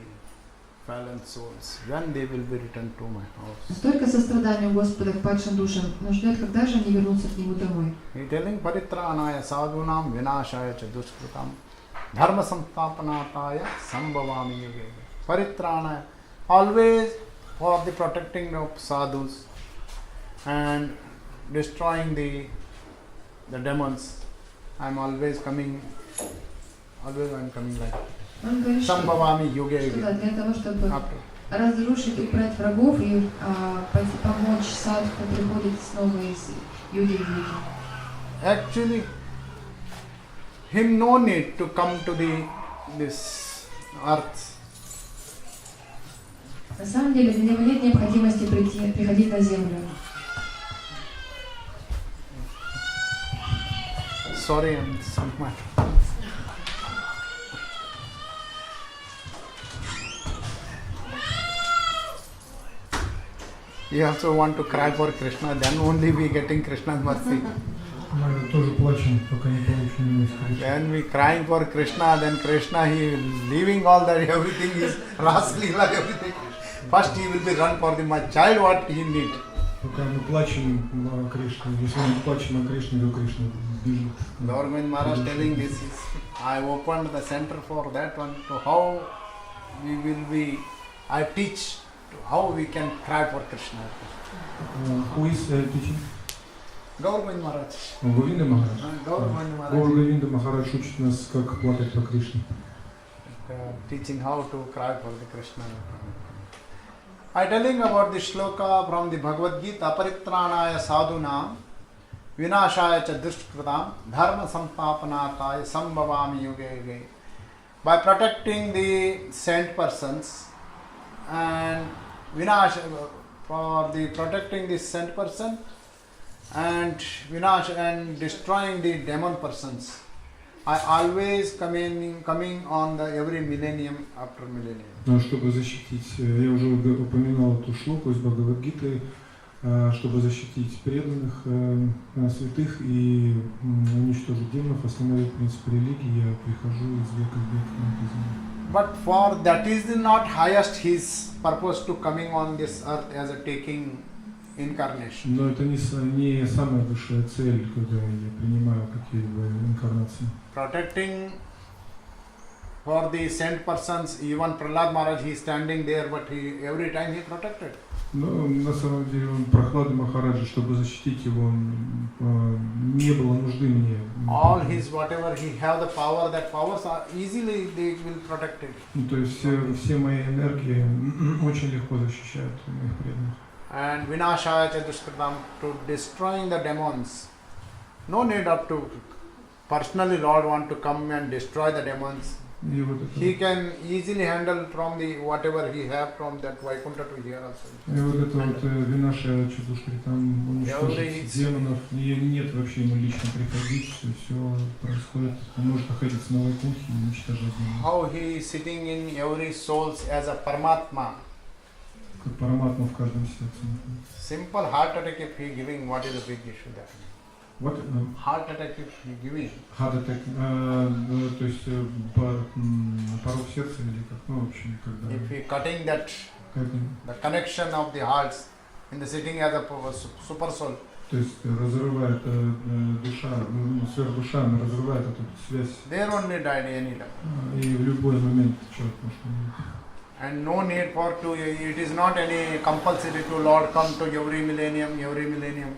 fallen souls. When they will be returned to my house. Столько сострадания у Господа к падшим душам, но ждет, когда же они вернутся к Нему домой. He telling paritranaya sadhunam vinashaya cha duskrutam dharma samstapanataya sambhavami yuge. Paritranaya, always for the protecting of sadhus and destroying the demons. I am always coming like that. Он говорит, что Sambhavami yuge да, yuge. для того, чтобы разрушить, убрать врагов и помочь садху приходит снова из юги в юги. Actually, him no need to come to this earth. На самом деле для него нет необходимости приходить на землю. Sorry, I'm somewhat. You also want to cry for Krishna, then only we getting Krishna's mercy. Мы тоже плачем, пока не получим милость Кришны. When we crying for Krishna, then Krishna, he leaving all that, everything is Ras Leela, everything. First he will be run for my child, what he need. Пока мы плачем о Кришне, если мы плачем о Кришне, то Кришна бежит. Government Maharaj telling this is, I opened the center for that one, to how we will be, I teach to how we can cry for Krishna. Who is teaching? Government Maharaj. Говинда Махарадж. Government Maharaj. Говинда Махарадж учит нас, как плакать по Кришне. Teaching how to cry for the Krishna. I telling about the shloka from the Bhagavad Gita, Paritranaya sadhuna vinashaya cha dushkritam dharma sampapanataya sambhavami yuge yuge. By protecting the saint persons and vinash for the protecting the saint person and vinash and destroying the demon persons. I always coming on the every millennium after millennium. Но чтобы защитить, я уже упоминал эту шлоку из Бхагавад-гиты, чтобы защитить преданных, святых и уничтожить демонов, остановить принцип религии, я прихожу из века в век на этой земле. But for that is not highest his purpose to coming on this earth as a taking incarnation. Но это не самая высшая цель, когда я принимаю какие-либо инкарнации. Protecting for the saint persons, even Prahlad Maharaj, he is standing there, but he every time he protected. Но на самом деле Прахлада Махараджа, чтобы защитить его, не было нужды мне. All his whatever he have the power, that powers are easily they will protect it. Ну, то есть все мои энергии очень легко защищают моих преданных. And vinashaya cha dushkritam, to destroying the demons. No need of to personally Lord want to come and destroy the demons. He can easily handle from the whatever he have from that Vaikuntha to here also. И вот это вот винашая cha dushkritam, уничтожить демонов, нет вообще ему лично приходить, все происходит, он может находиться на Вайкунтхе и уничтожать демонов. How he is sitting in every soul as a Paramatma. Как Параматма в каждом сердце. Simple heart attack if he giving, what is the big issue there? What? Heart attack if he giving. Heart attack, то есть порог сердца или как, ну в общем, когда. If he cutting that, the connection of the hearts in the sitting as a super soul. То есть разрывает душа, сверхдуша, она разрывает эту связь. There only died any time. И в любой момент человек может умереть. And no need for to, it is not any compulsory to Lord come to every millennium, every millennium.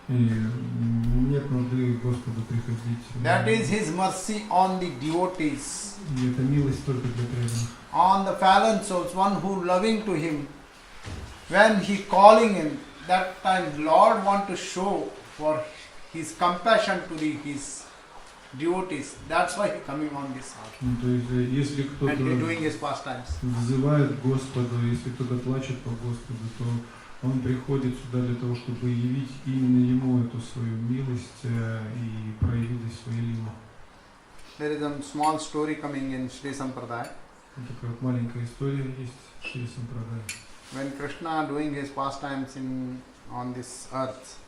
И нет нужды Господу приходить. That is His mercy on the devotees. И это милость только для преданных. On the fallen souls, one who loving to Him. When He calling in, that time Lord want to show for His compassion to His devotees. That's why He coming on this earth. То есть, если кто-то and He doing His pastimes. взывает Господу, если кто-то плачет по Господу, то он приходит сюда для того, чтобы явить именно ему эту свою милость и проявить свои лилы. There is a small story coming in Sri Sampradaya. Такая вот маленькая история есть в Шри Сампрадае. When Krishna doing his pastimes on this earth,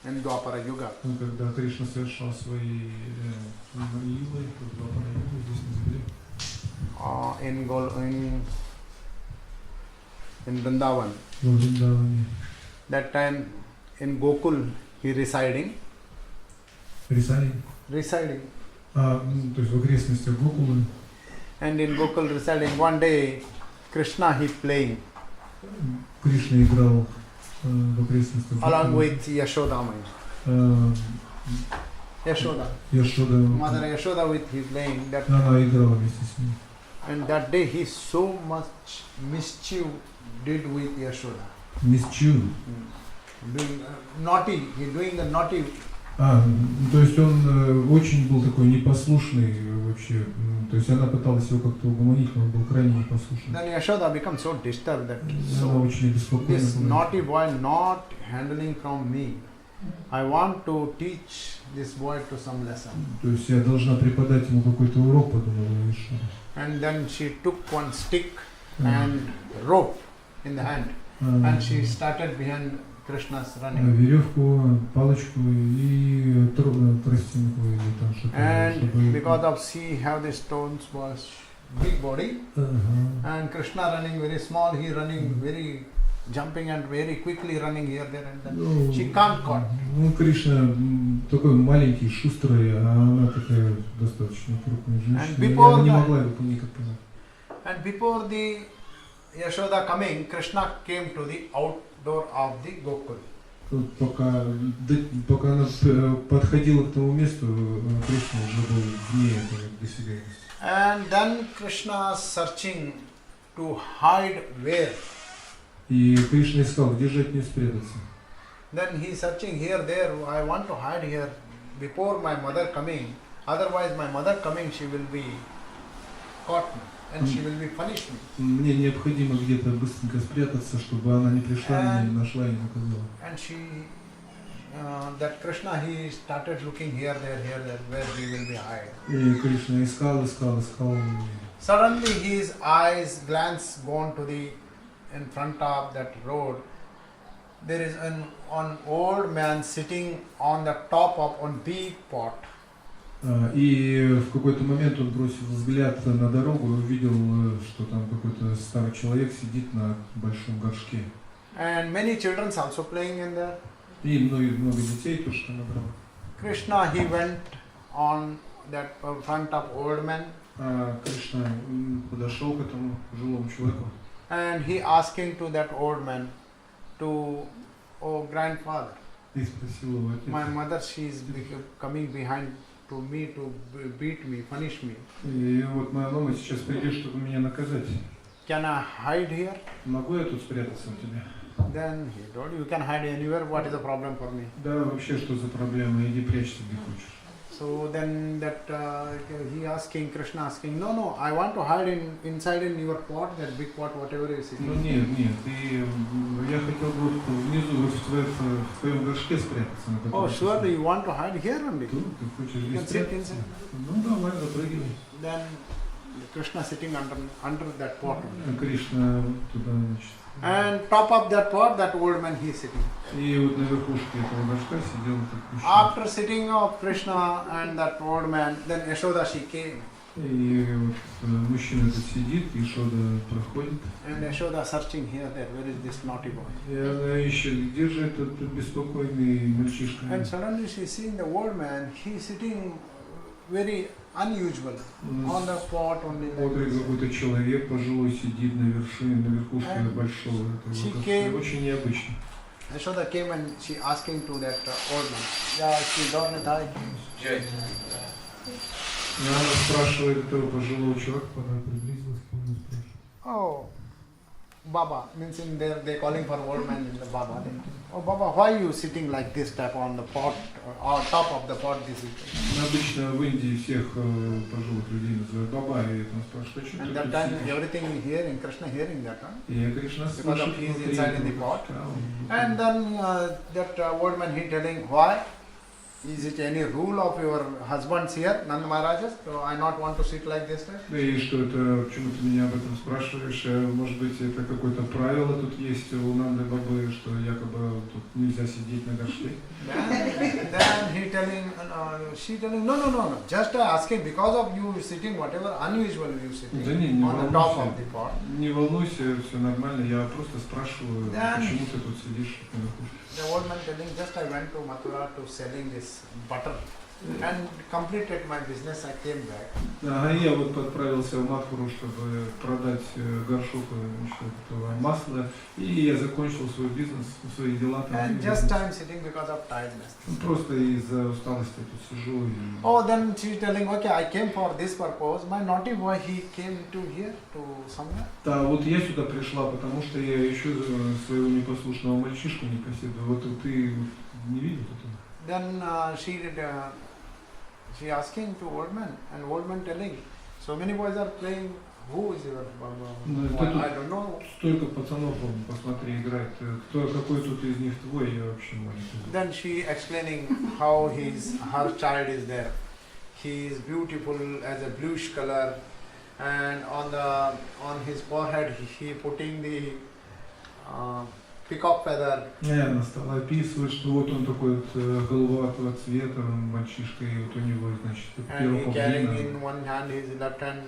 in Dwapara Yuga. Когда Кришна совершал свои лилы в Двапара Юге здесь на земле. In Vrindavan. В Вриндаване. That time in Gokul he residing. Residing. То есть в окрестностях Гокулы. And in Gokul residing, one day Krishna he playing. Кришна играл в окрестностях Гокулы. Along with Yashoda. Yashoda. Yashoda. Mother Yashoda with he playing. That она играла вместе с ним. And that day he so much mischief did with Yashoda. Mischief. Doing naughty, he doing the naughty. То есть он очень был такой непослушный вообще. То есть она пыталась его как-то угомонить, но он был крайне непослушный. Then Yashoda became so disturbed that Она очень обеспокоена this была. naughty boy not handling from me. I want to teach this boy to some lesson. То есть я должна преподать ему какой-то урок, подумала Yashoda. And then she took one stick and rope in the hand, and she started behind Krishna's running. Веревку, палочку и тростинку или там что-то. And because of she have this stones was big body, and Krishna running very small, he running very jumping and very quickly running here there and there. She can't caught. Ну, Кришна такой маленький, шустрый, а она такая достаточно крупная женщина. Я не могла его никак понять. And before the Yashoda coming, Krishna came to the outdoor of the Gokul. Пока она подходила к тому месту, Кришна уже был вне этой досягаемости. And then Krishna searching to hide where. И Кришна искал, где же от нее спрятаться. Then he searching here, there. I want to hide here before my mother coming. Otherwise, my mother coming, she will be caught me and she will be punished me. Мне необходимо где-то быстренько спрятаться, чтобы она не пришла меня, не нашла и не наказала. And she, that Krishna, he started looking here, there, where we will be hide. И Кришна искал. Suddenly, his eyes glance gone to the in front of that road. There is an old man sitting on the top of one big pot. И в какой-то момент он бросил взгляд на дорогу и увидел, что там какой-то старый человек сидит на большом горшке. And many children also playing in there. И много детей тоже там играло. Krishna, he went on that front of old man. Кришна подошел к этому пожилому человеку. And he asking to that old man to, oh grandfather, И спросил его отец. my mother, she is coming behind to me to beat me, punish me. И вот моя мама сейчас придет, чтобы меня наказать. Can I hide here? Могу я тут спрятаться у тебя? Then he told, you can hide anywhere. What is the problem for me? Да, вообще что за проблема? Иди прячься где хочешь. So then that he asking, Krishna asking, no, I want to hide inside in your pot, that big pot, whatever is sitting. Ну нет, я хотел бы внизу в твоем горшке спрятаться. Oh, surely you want to hide here only. Ты хочешь здесь спрятаться? Ну давай, запрыгивай. Then Krishna sitting under that pot. Кришна туда, значит. And top of that pot, that old man, he is sitting. И вот на верхушке этого горшка сидел этот мужчина. After sitting of Krishna and that old man, then Yashoda, she came. И вот мужчина тут сидит, Yashoda проходит. And Yashoda searching here, there, where is this naughty boy? И она ищет, где же этот беспокойный мальчишка. And suddenly she seeing the old man, he is sitting very unusual on the pot only. Смотрит, какой-то человек пожилой сидит на верхушке большого этого горшка. Очень необычно. Yashoda came and she asking to that old man, yeah, she don't die. И она спрашивает этого пожилого человека, когда приблизилась к нему, спрашивает. Oh, Baba, means in there they calling for old man in the Baba. Oh Baba, why you sitting like this type on the pot, on top of the pot? This is. Обычно в Индии всех пожилых людей называют Баба, и он спрашивает, что And that time everything hearing, Krishna hearing that, huh? И Кришна слышит, he is inside in the pot. And then that old man he telling why. Is it any rule of your husband's here, Nanda Maharaj's? So I not want to sit like this. И что это, почему ты меня об этом спрашиваешь? Может быть, это какое-то правило тут есть у Нанды Бабы, что якобы тут нельзя сидеть на горшке? Then he telling, she telling, no, just asking because of you sitting, whatever unusual you sitting on the top of the pot. Не волнуйся, все нормально, я просто спрашиваю, почему ты тут сидишь на верхушке. The old man telling, just I went to Mathura to selling this butter. and completed my business. I came back. А я вот отправился в Матхуру, чтобы продать горшок этого масла, и я закончил свой бизнес, свои дела там. And just I'm sitting because of tiredness. Просто из-за усталости тут сижу. Oh, then she telling, okay, I came for this purpose. My naughty boy, he came to here, to somewhere. Да, вот я сюда пришла, потому что я ищу своего непослушного мальчишку непоседу. Вот ты не видел этого? Then she asking to old man, and old man telling, so many boys are playing. Who is your Baba? I don't know. Столько пацанов, посмотри, играет. Какой тут из них твой, я вообще не знаю. Then she explaining how her child is there. He is beautiful as a bluish color, and on his forehead he putting the peacock feather. Она стала описывать, что вот он такой вот голубоватого цвета, мальчишка, и вот у него, значит, And he carrying in one hand his left hand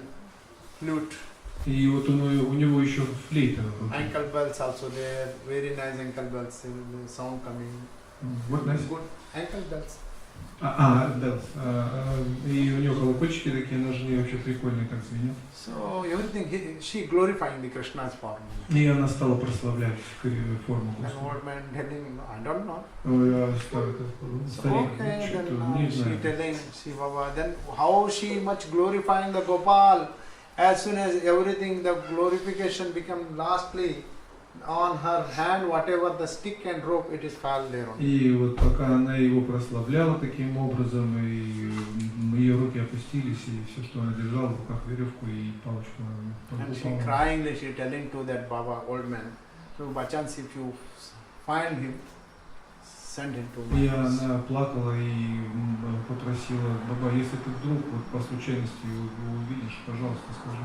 flute. И вот у него еще флейта. Ankle bells also there, very nice ankle bells, the sound coming. Вот nice. Good ankle bells. Bells. И у него колокольчики такие ножные, вообще прикольные, так звенят. So everything, she glorifying the Krishna's form. И она стала прославлять форму And old man telling, I don't know. Ой, So okay, then she telling, see Baba, then how she much glorifying the Gopal. As soon as everything, the glorification become lastly on her hand, whatever the stick and rope, it is fall there on. И вот пока она его прославляла таким образом, и ее руки опустились, и все, что она держала в руках, веревку и палочку. And she cryingly, she telling to that Baba, old man, so Bachans, if you find him, send him to me. И она плакала и попросила, Баба, если ты вдруг вот по случайности его увидишь, пожалуйста, скажи.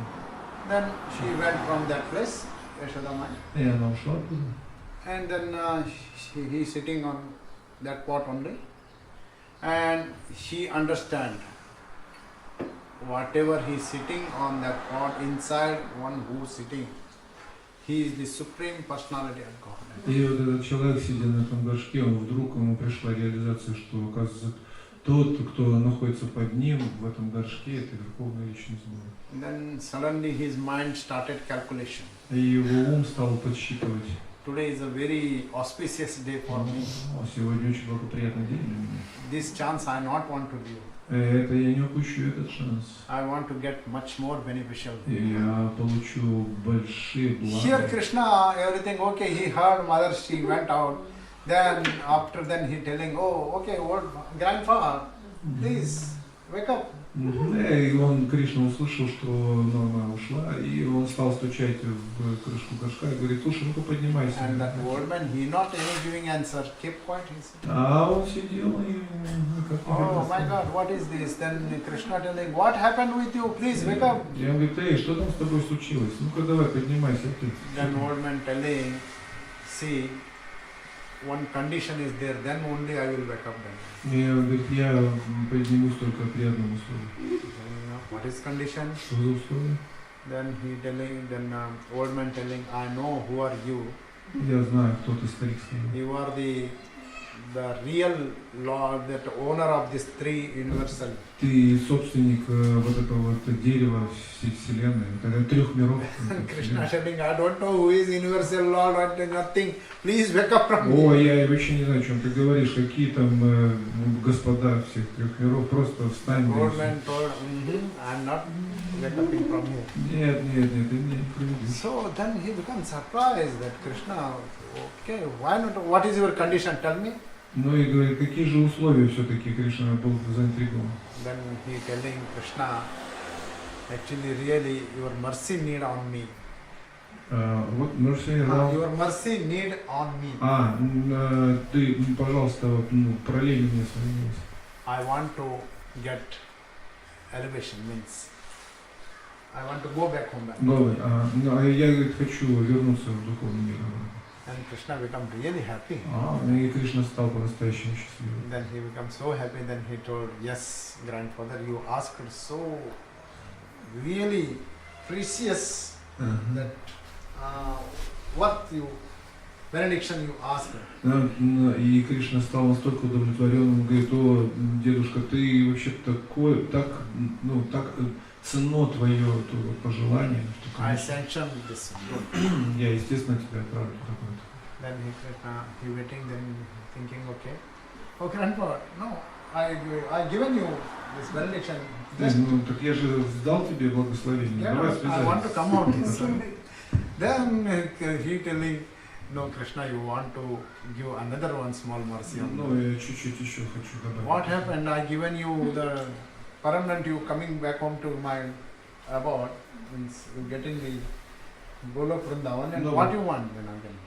Then she went from that place, Yashodamai. И она ушла оттуда. And then he is sitting on that pot only, and she understand whatever he is sitting on that pot, inside one who is sitting, he is the supreme personality of God. И вот этот человек, сидя на этом горшке, вдруг ему пришла реализация, что, оказывается, тот, кто находится под ним, в этом горшке, это Верховная Личность Бога. Then suddenly his mind started calculation. И его ум стал подсчитывать. Today is a very auspicious day for me. Сегодня очень благоприятный день для меня. This chance I not want to give. Это я не упущу этот шанс. I want to get much more beneficial. Я получу большие блага. Here Krishna, everything okay, he heard mother, she went out. Then after then he telling, oh okay, old grandfather, please wake up. И он, Кришна, услышал, что она ушла, и он стал стучать в крышку горшка и говорит, слушай, ну-ка поднимайся. And that old man, he not any giving answer, kept quiet. He said, А он сидел и oh my God, what is this? Then Krishna telling, what happened with you? Please wake up. И он говорит, эй, что там с тобой случилось? Ну-ка давай, поднимайся ты. Then old man telling, see, one condition is there, then only I will wake up then. И он говорит, я поднимусь только при одном условии. What is condition? Что за условие? Then he telling, then old man telling, I know who are you. Я знаю, кто ты, старик. You are the real Lord, that owner of these three universal. Ты собственник вот этого вот дерева всей вселенной, трех миров. Krishna telling, I don't know who is universal Lord, or nothing. Please wake up from О, me. я вообще не знаю, о чем ты говоришь, какие там господа всех трех миров, просто встань. Old man told, I'm not waking from here. Нет, ты меня не проведешь. So then he becomes surprised that Krishna, okay, why not? What is your condition? Tell me. Ну и говорит, какие же условия все-таки, Кришна был заинтригован. Then he telling Krishna, actually really your mercy need on me. Вот mercy Your mercy need on me. Ты, пожалуйста, пролей мне свои милости. I want to get elevation, means I want to go back home. Я, говорит, хочу вернуться в духовный мир. And Krishna become really happy. И Кришна стал по-настоящему счастливым. Then he becomes so happy, then he told, yes, grandfather, you asked so really precious that what you benediction you ask. И Кришна стал настолько удовлетворенным, говорит: о, дедушка, ты вообще такой, так ценно твое пожелание. I sanction this. Я, естественно, тебя отправлю такое-то. Then he waiting, then thinking, okay. Oh, grandpa, no, I given you this benediction. Just, Ну, так я же сдал тебе благословение. yeah, Давай I want to связались. come out. Then he telling, no, Krishna, you want to give another one small mercy on Ну, me. я чуть-чуть еще хочу добавить. What happened? I given you the permanent, you coming back home to my abode, means you getting the Golok Vrindavan, and No. what you want then again?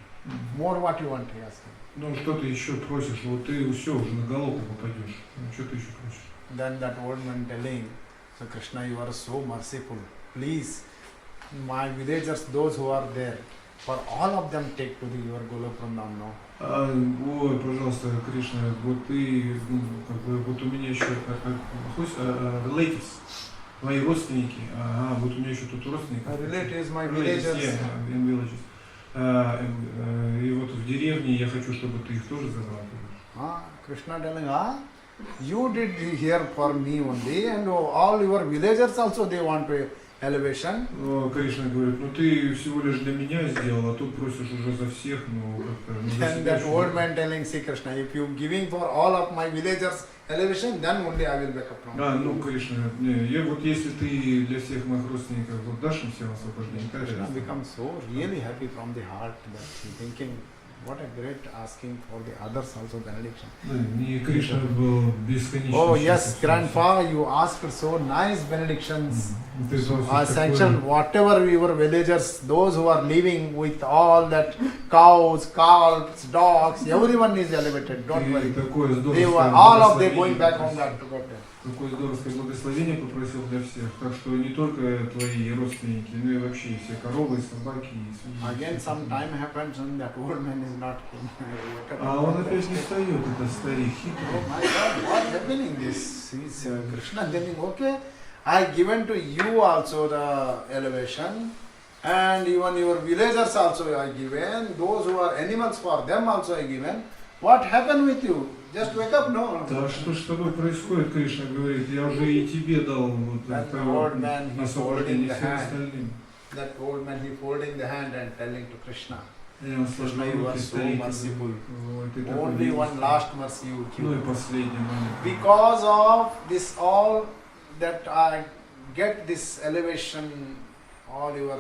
More what you want, he asked him. Ну, что ты еще просишь? Вот ты все, уже на голову попадешь. Ну, что ты еще просишь? Then that old man telling, so Krishna, you are so merciful. Please, my villagers, those who are there, for all of them take to the your Golok Vrindavan now. Ой, пожалуйста, Кришна, вот ты, как бы, вот у меня еще relatives, мои родственники, ага, вот у меня еще тут родственники. Relatives, my Relatives, villagers. yeah, in villages. И вот в деревне я хочу, чтобы ты их тоже забрал. Krishna telling, you did here for me only, and all your villagers also they want to elevation. Кришна говорит, ну ты всего лишь для меня сделал, а тут просишь уже за всех, ну как-то... And that old man telling, see Krishna, if you giving for all of my villagers elevation, then only I will back up from ну Кришна, я вот если ты для всех моих родственников вот дашь им всем освобождение, Krishna becomes so really happy from the heart that he thinking, what a great asking for the others also benediction. И Кришна был бесконечно Oh счастлив. yes, grandpa, you asked for so nice benedictions. Ты I sanction whatever your villagers, those who are living with all that cows, calves, dogs, everyone is elevated. Don't worry. They were all of them going back home to God. Такое здоровское благословение попросил для всех. Так что не только твои родственники, но и вообще и все коровы, собаки и свиньи. Again, some time happens and that old man is not А он опять не встает, это старик хитрый. Oh my God, what happening this? He's Krishna telling, okay, I given to you also the elevation, and even your villagers also I given, those who are animals for them also I given. What happened with you? Just wake up, no? Да что ж с тобой происходит, Кришна говорит, я уже и тебе дал вот это освобождение всем остальным. That old man, he folding the hand and telling to Krishna, И он Krishna, you are so merciful. Ты такой Only one last mercy you Ну и give. последний момент. Because of this all that I get this elevation, all your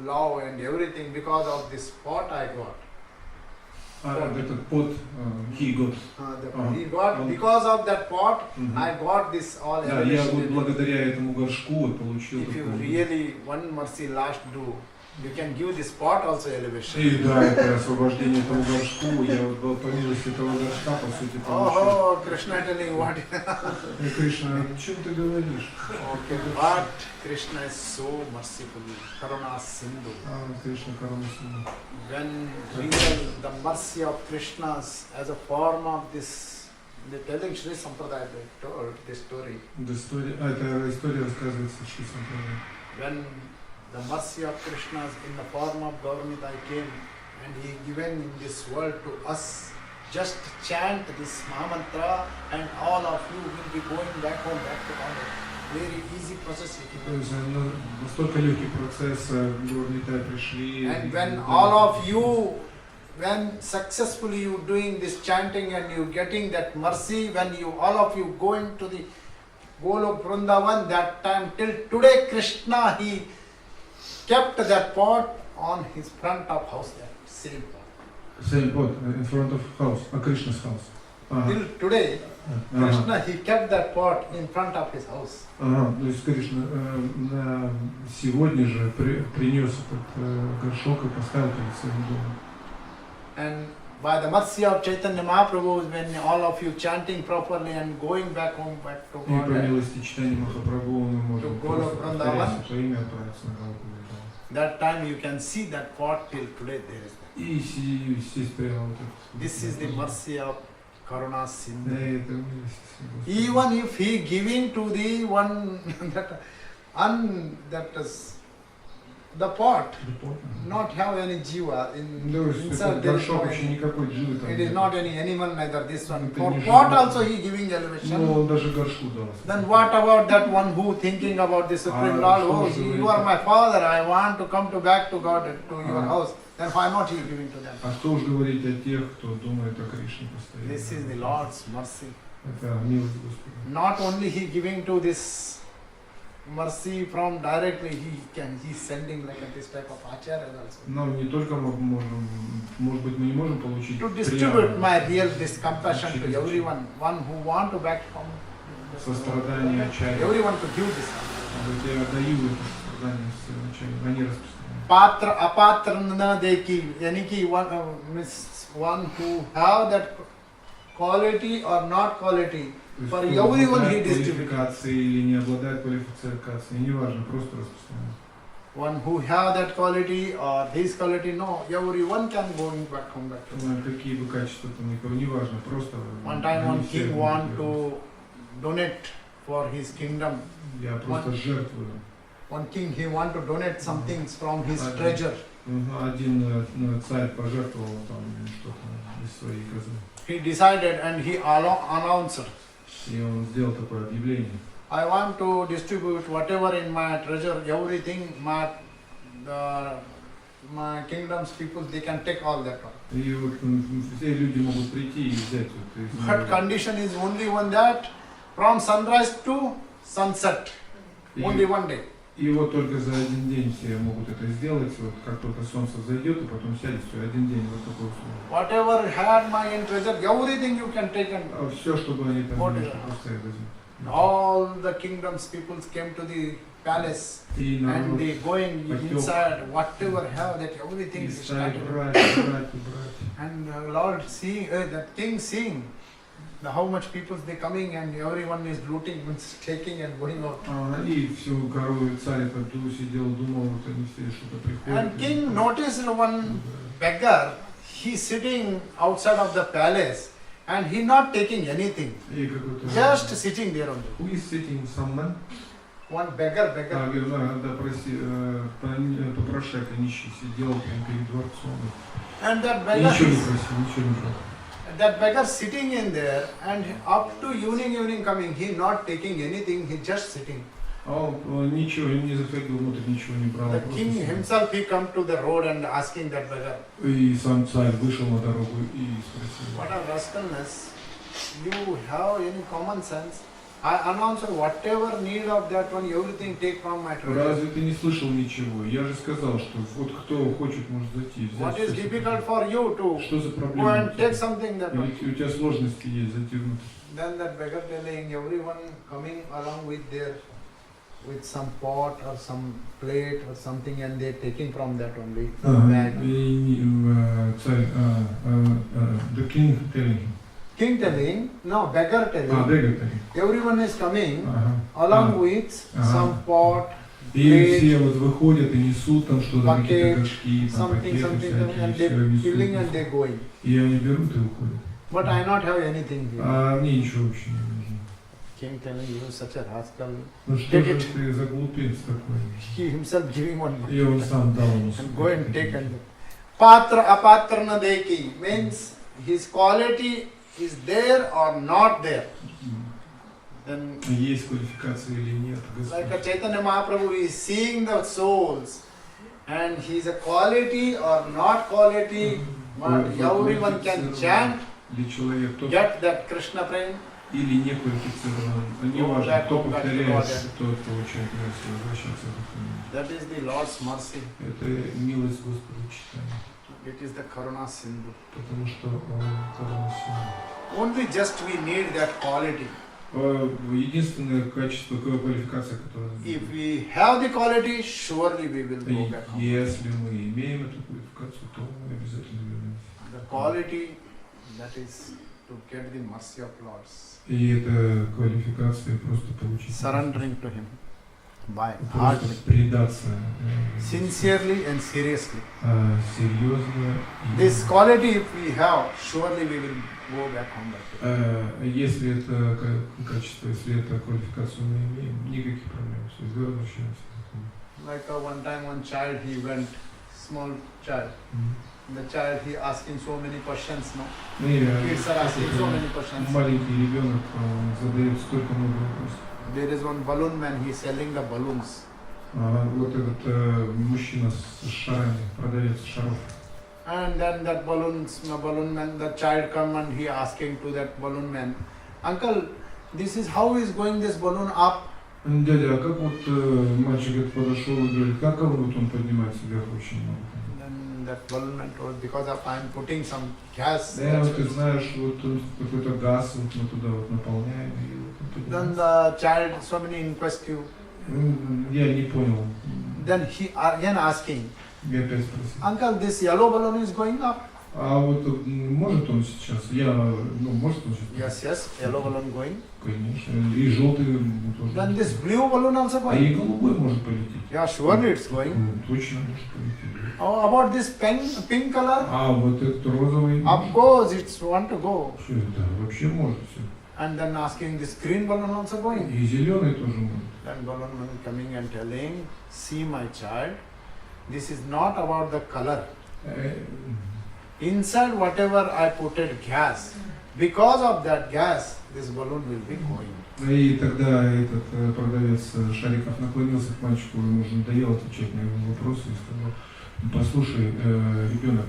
love and everything, because of this pot I got. Этот pot, he got. He got, because of that pot, I got this all Да, я вот elevation. благодаря этому горшку получил If you такое. really one mercy last do, you can give this pot also elevation. И да, это освобождение этого горшку, я вот по милости этого горшка, по сути, получил. Oh, Krishna telling what? И Кришна, о чем ты говоришь? Okay, but Krishna is so merciful, karuna-sindho. Кришна, каруна-синдхо. When real the mercy of Krishna as a form of this, the telling Sri Sampradaya told this story. Эта история рассказывается в Шри Сампрадай. When the mercy of Krishna in the form of Gauranitai came and he given in this world to us, just chant this Mahamantra and all of you will be going back home, back to God. Very easy process. То есть настолько легкий процесс, Гурнитай пришли. And when all of you, when successfully you doing this chanting and you getting that mercy, when you all of you going to the Golok Vrindavan, that time till today Krishna, he kept that pot on his front of house, that same pot. Same pot in front of house, Krishna's house. Till today, Krishna, he kept that pot in front of his house. То есть Кришна сегодня же принес этот горшок и поставил перед своим домом. And by the mercy of Chaitanya Mahaprabhu, when all of you chanting properly and going back home, back to И по God, милости читания Махапрабху мы можем просто повторять свое имя, отправиться на Галку. that time you can see that pot till today there is. И сесть прямо вот так. This is the mercy of karuna-sindho. Это милость. Even if he giving to the one that is the pot not have any jiva inside. There is no any, it is not any animal, neither this one. For pot also he giving elevation. Then what about that one who thinking about the Supreme Lord? Oh, you are my father. I want to come back to God, to your house. Then why not he giving to them? This is the Lord's mercy. Not only he giving to this mercy from directly, he's sending like this type of acharya also. To distribute my real this compassion to everyone, one who want to back home. Everyone to give this. Patra apatra na deki, yani ki one who have that quality or not quality. For everyone he distributes. One who have that quality or his quality, no, everyone can go back home. One time one king want to donate for his kingdom. One king he want to donate some things from his treasure. He decided and he announced. I want to distribute whatever in my treasure, everything, my kingdom's people, they can take all that one. But condition is only one that from sunrise to sunset, only one day. И вот только за один день все могут это сделать, вот как только солнце зайдет, и потом сядет, все, один день, вот такой условие. Whatever had my in treasure, everything you can take and все, чтобы они там просто возьмут. All the kingdom's peoples came to the palace and they going inside, whatever have that everything is started. And Lord seeing, that king seeing how much people they coming and everyone is looting, taking and going out. And king noticed one beggar, he sitting outside of the palace and he not taking anything, just sitting there only. Who is sitting? Someone? One beggar. And that beggar sitting in there and up to evening coming, he not taking anything, he just sitting. The king himself, he come to the road and asking that beggar, what a rascalness, you have any common sense? I announce whatever need of that one, everything take from my treasure. Разве ты не слышал ничего? Я же сказал, что вот кто хочет, может зайти. What is difficult for you to go and take something that one? У тебя сложности есть зайти внутрь. Then that beggar telling everyone coming along with some pot or some plate or something and they taking from that only. The king telling. King telling, no, beggar telling, everyone is coming along with some pot, И все вот выходят и несут там что-то, какие-то горшки, something, and they filling and they going. И они берут и уходят. But I not have anything here. А мне ничего вообще не нужно. King telling you such a rascal. Ну что же ты за глупец такой? He himself giving one. И он сам дал ему. And go and take and patra apatra na deki means his quality is there or not there. Then есть квалификация или нет. Like a Chaitanya Mahaprabhu is seeing the souls and he is a quality or not quality, everyone can chant, get that Krishna prem. Или не квалифицирован, не важно, кто повторяет, тот получает мерcy, возвращаться в That is the Lord's mercy. Это милость Господа читания. It is the karuna-sindhho. Потому что каруна-синдхо. Only just we need that quality. Единственное качество, квалификация, которая... If we have the quality, surely we will go back home. Если мы имеем эту квалификацию, то мы обязательно вернемся. The quality, that is to get the mercy of Lord's. И эта квалификация просто получить. Surrendering to Him. By просто предаться. Sincerely and seriously. Серьезно. This quality if we have, surely we will go back home. Если это качество, если это квалификацию мы имеем, никаких проблем. Возвращаемся. Like one time one child, he went, small child. The child, he asking so many questions, no? Kids are asking so many questions. Маленький ребенок задает столько много вопросов. There is one balloon man, he is selling the balloons. Вот этот мужчина с шарами, продавец шаров. And then that balloon man, the child come and he asking to that balloon man, Uncle, this is how is going this balloon up? Дядя, а как вот мальчик подошел и говорит, как вот он поднимает себя очень много? Then that balloon man told, because of I am putting some gas. Да, вот ты знаешь, вот какой-то газ вот мы туда вот наполняем. Then the child, so many inquisitive. Я не понял. Then he again asking, Я опять спросил. Uncle, this yellow balloon is going up? А вот может он сейчас? Может он сейчас? Yes, yellow balloon going. Конечно. И желтый тоже. Then this blue balloon also А и going. голубой может полететь. Yeah, surely it's going. Точно может полететь. Oh, about this pink color? А вот этот розовый. Up goes, it's want to go. Что это? Вообще может все. And then asking this green balloon also going. И зеленый тоже может. Then balloon man coming and telling, see my child, this is not about the color. Inside whatever I put it gas, because of that gas, this balloon will be going. И тогда этот продавец шариков наклонился к мальчику, ему уже надоело отвечать на его вопросы и сказал, послушай, ребенок,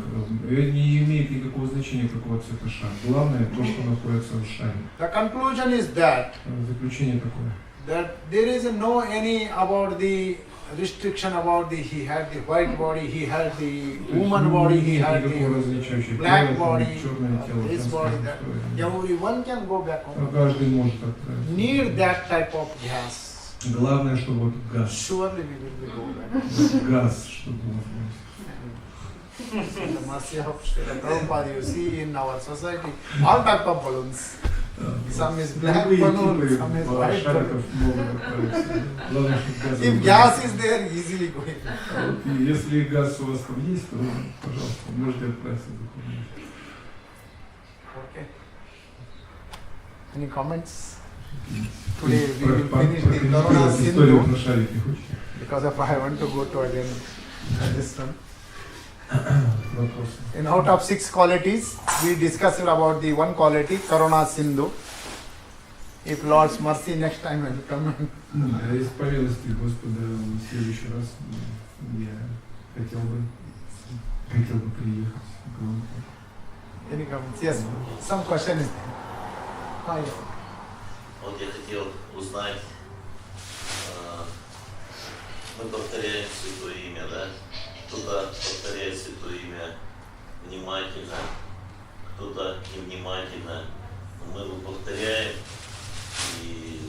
не имеет никакого значения, какого цвета шар. Главное то, что находится в шаре. The conclusion is that, Заключение такое. that there is no any about the restriction about the, he had the white body, he had the woman body, he had the black body, this body, that. Everyone can go back home. Каждый может отправиться. Need that type of gas. Главное, чтобы вот газ. Surely we will be go back. Газ, чтобы он The mercy of Srila Prabhupada, you see in our society, all type of balloons. Some is black balloon, some is white balloon. If gas is there, easily going. Если газ у вас там есть, то, пожалуйста, можете отправиться. Okay. Any comments? Today we will finish the karuna-sindho because if I want to go to again this one. In out of 6 qualities, we discussed about the one quality, karuna-sindho. If Lord's mercy, next time I will come. Из повелителя Господа в следующий раз я хотел бы приехать. Any comments? Yes, some question is there. Hi. Вот я хотел узнать, мы повторяем Святое Имя, да? Кто-то повторяет Святое Имя внимательно, кто-то невнимательно. Но мы его повторяем, и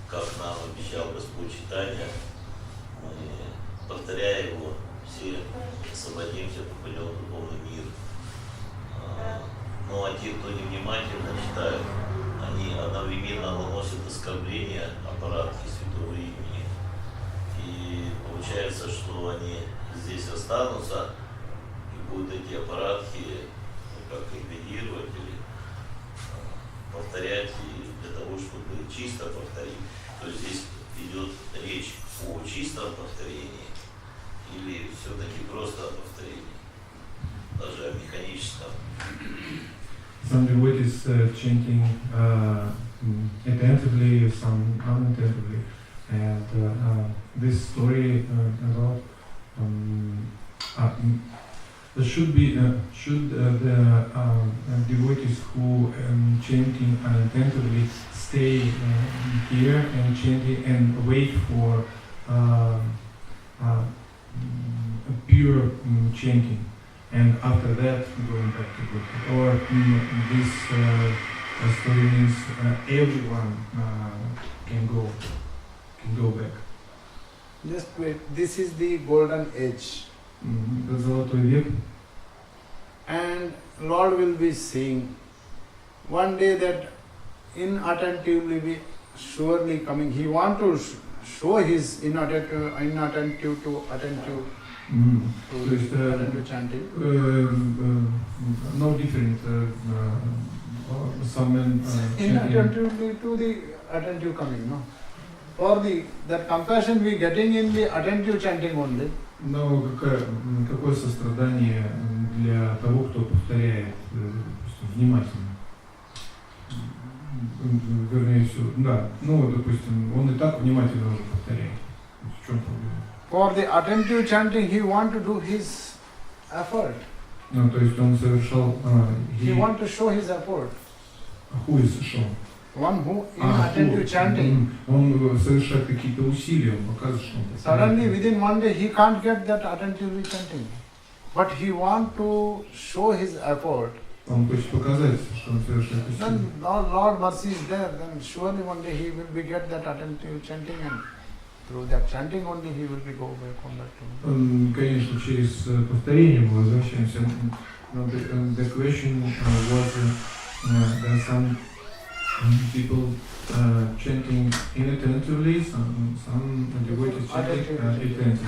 как нам обещал Господь читания, мы, повторяя его, все освободимся, попадем в духовный мир. Ну а те, кто невнимательно читают, они одновременно наносят оскорбление аппаратке Святого Имени. И получается, что они здесь останутся и будут эти аппаратки как ликвидировать или повторять, и для того, чтобы чисто повторить. То есть здесь идет речь о чистом повторении или все-таки просто о повторении, даже о механическом. Some devotees chanting attentively, some unattentively, and this story about there should the devotees who chanting unattentively stay here and chanting and wait for pure chanting. And after that, going back to Gopika. Or this story means everyone can go back. Just wait, this is the golden age. Золотой век. And Lord will be saying, one day that inattentively be surely coming. He want to show his inattentive to attentive. То есть no different some inattentively to the attentive coming, no? for that compassion we getting in the attentive chanting only. Но какое сострадание для того, кто повторяет внимательно. Вернее всего, да. Ну вот, допустим, он и так внимательно уже повторяет. В чем проблема? For the attentive chanting, he want to do his effort. Ну, то есть он совершал... He want to show his effort. Who is show? One who in attentive chanting. Он совершает какие-то усилия, он показывает, что он повторяет. Suddenly, within one day, he can't get that attentively chanting. But he want to show his effort. Он хочет показать, что он совершает усилия. Then Lord mercy is there. Then surely one day he will be get that attentive chanting, and through that chanting only he will be go back to. Конечно, через повторение мы возвращаемся. The question was there some people chanting inattentively, some devotees chanting attentively.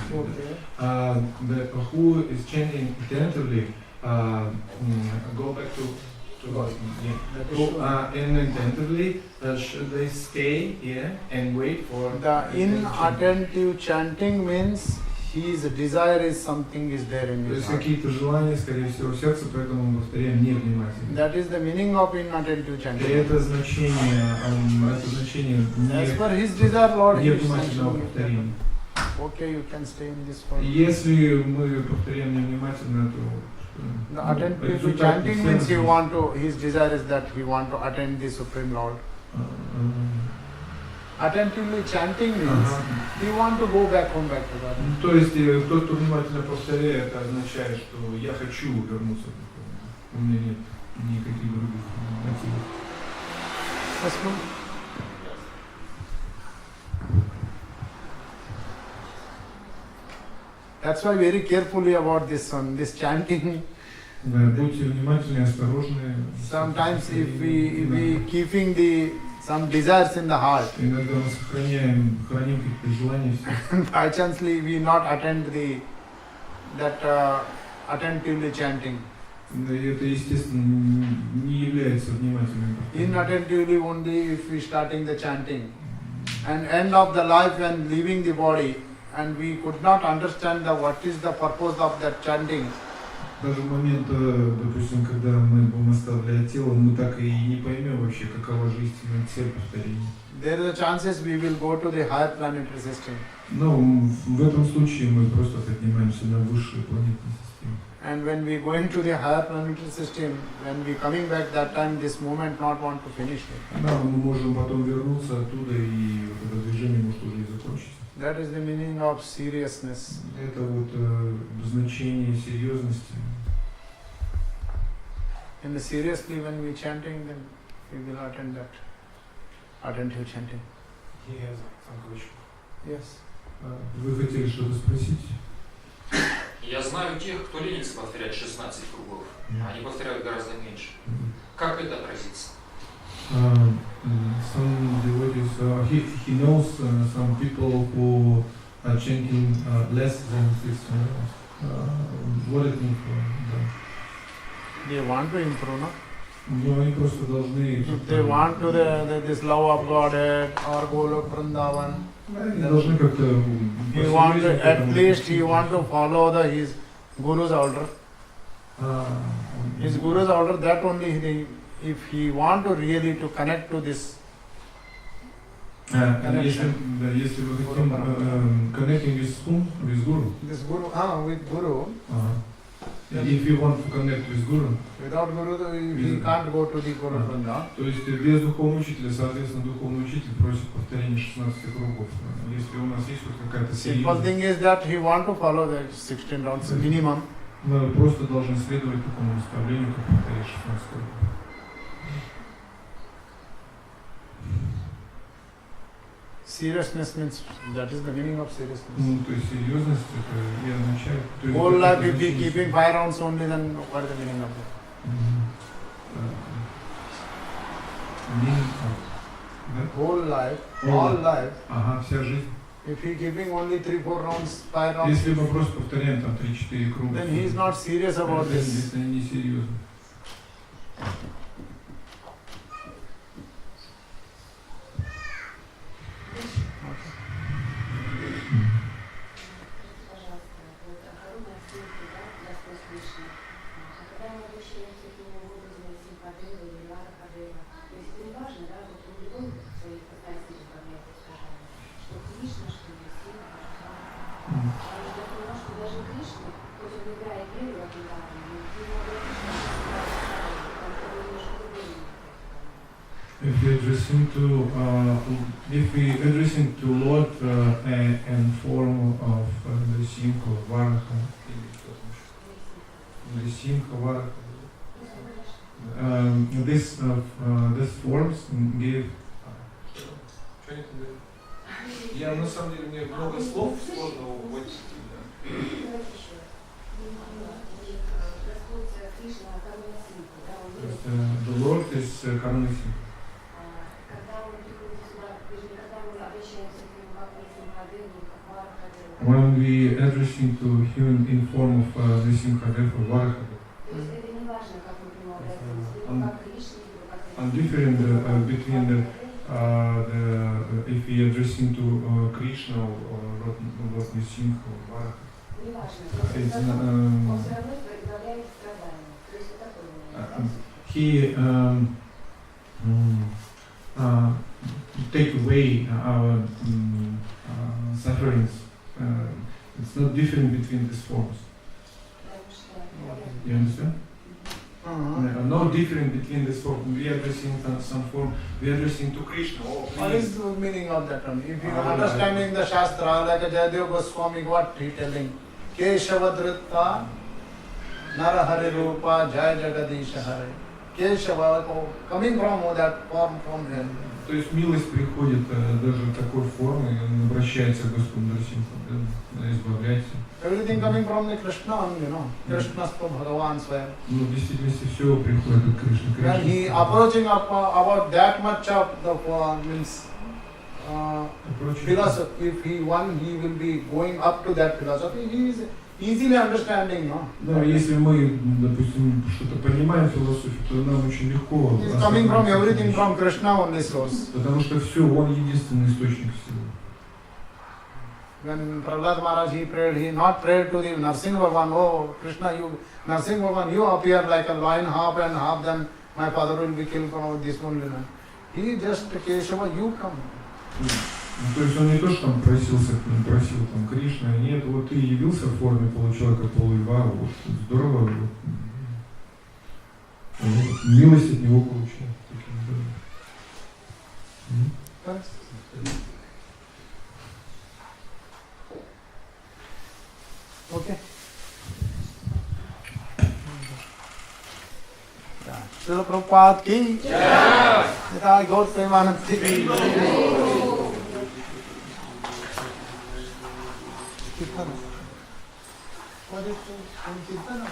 Who is chanting attentively go back to inattentively, should they stay here and wait for the inattentive chanting means his desire is something is there in his heart. Какие-то желания, скорее всего, в сердце, поэтому мы повторяем невнимательно. That is the meaning of inattentive chanting. Это значение As per his desire, Lord gives невнимательного повторения. Okay, you can stay in this form. Если мы повторяем невнимательно, то the attentive chanting means he want to. His desire is that he want to attend the Supreme Lord. Attentively chanting means he want to go back home, back to God. То есть тот, кто внимательно повторяет, это означает, что я хочу вернуться к Духовному. У меня нет никаких других мотивов. That's why very carefully about this one, this chanting. Будьте внимательны, осторожны. Sometimes if we keeping some desires in the heart, иногда мы храним какие-то желания в сердце. by chance we not attend that attentively chanting. Это, естественно, не является внимательным. Inattentively only if we starting the chanting, and end of the life when leaving the body, and we could not understand what is the purpose of that chanting. Даже в момент, допустим, когда мы будем оставлять тело, мы так и не поймем вообще, какова же истинная цель повторения. There is a chances we will go to the higher planetary system. Но в этом случае мы просто поднимаемся на высшую планетную систему. And when we go into the higher planetary system, when we coming back, that time this movement not want to finish it. Да, мы можем потом вернуться оттуда, и это движение может уже и закончиться. That is the meaning of seriousness. Это вот значение серьезности. And seriously, when we chanting, then we will attend that attentive chanting. He has some question. Yes. Вы хотели что-то спросить? Я знаю тех, кто ленится повторять 16 кругов. Они повторяют гораздо меньше. Как это отразится? Some devotees, he knows some people who are chanting less than 6 what it means for them? They want to improve, no? Но они просто должны... If they want to this love of Godhead or Golok Vrindavan, Они должны как-то... he want to, at least he want to follow his Guru's order. His Guru's order, that only if he want to really to connect to this connection. Если вы хотите connecting with whom? With Guru? This Guru, with Guru. If you want to connect with Guru, Without Guru, he can't go to the Guru Vrinda. То есть без духовного учителя, соответственно, духовный учитель просит повторение 16 кругов. Если у нас есть хоть какая-то Simple thing is that he want to follow the 16 rounds minimum. мы просто должны следовать такому наставлению, как повторять 16 кругов. Seriousness means, that is the meaning of seriousness. Ну, то есть серьезность это и означает... Whole life if we keeping 5 rounds only, then what is the meaning of it? Whole life, all life. Ага, вся жизнь. If he keeping only 3-4 rounds, 5 rounds, Если мы просто повторяем там 3-4 круга, then he is not serious about this. это не серьезно. If we addressing to Lord in form of Nrisimha, Varaha, this forms give. Я на самом деле, мне много слов сложно уводить. The Lord is каруна-синдхо. When we addressing to him in form of Nrisimha, therefore Varaha, and different between the if we addressing to Krishna or Lord Nrisimha or Varaha, he take away our sufferings. It's not different between these forms. You understand? No different between these forms. We are addressing some form. We are addressing to Krishna. What is the meaning of that one? If you are understanding the Shastra, like Jayadeva Goswami, what he telling? Keshava Dhritta Narahari Rupa Jai Jagadisha Hare. Keshava, coming from that form from him. То есть милость приходит даже в такой форме, и он обращается к Господу Нрисимху, избавляйся. Everything coming from the Krishna only, you know. Krishna is Bhagavan Swayam. Ну, в действительности все приходит от Кришны. And he approaching about that much of the means philosophy. If he will be going up to that philosophy. He is easily understanding, no? Да, если мы, допустим, что-то понимаем философию, то нам очень легко. It's coming from everything from Krishna only source. Потому что все, он единственный источник всего. When Prahlad Maharaj he prayed, he not prayed to the Narsimha Bhagavan, oh Krishna, you Narsimha Bhagavan, you appear like a lion, half and half, then my father will be killed from this one. He just Keshava, you come. То есть он не то, что там просил там Кришна, нет, вот ты явился в форме получеловека, полульва, вот здорово, вот, милость от него получил. Okay. Srila Prabhupada ki jai. Nitai Gaur Premanand ki jai. What is Kirtana?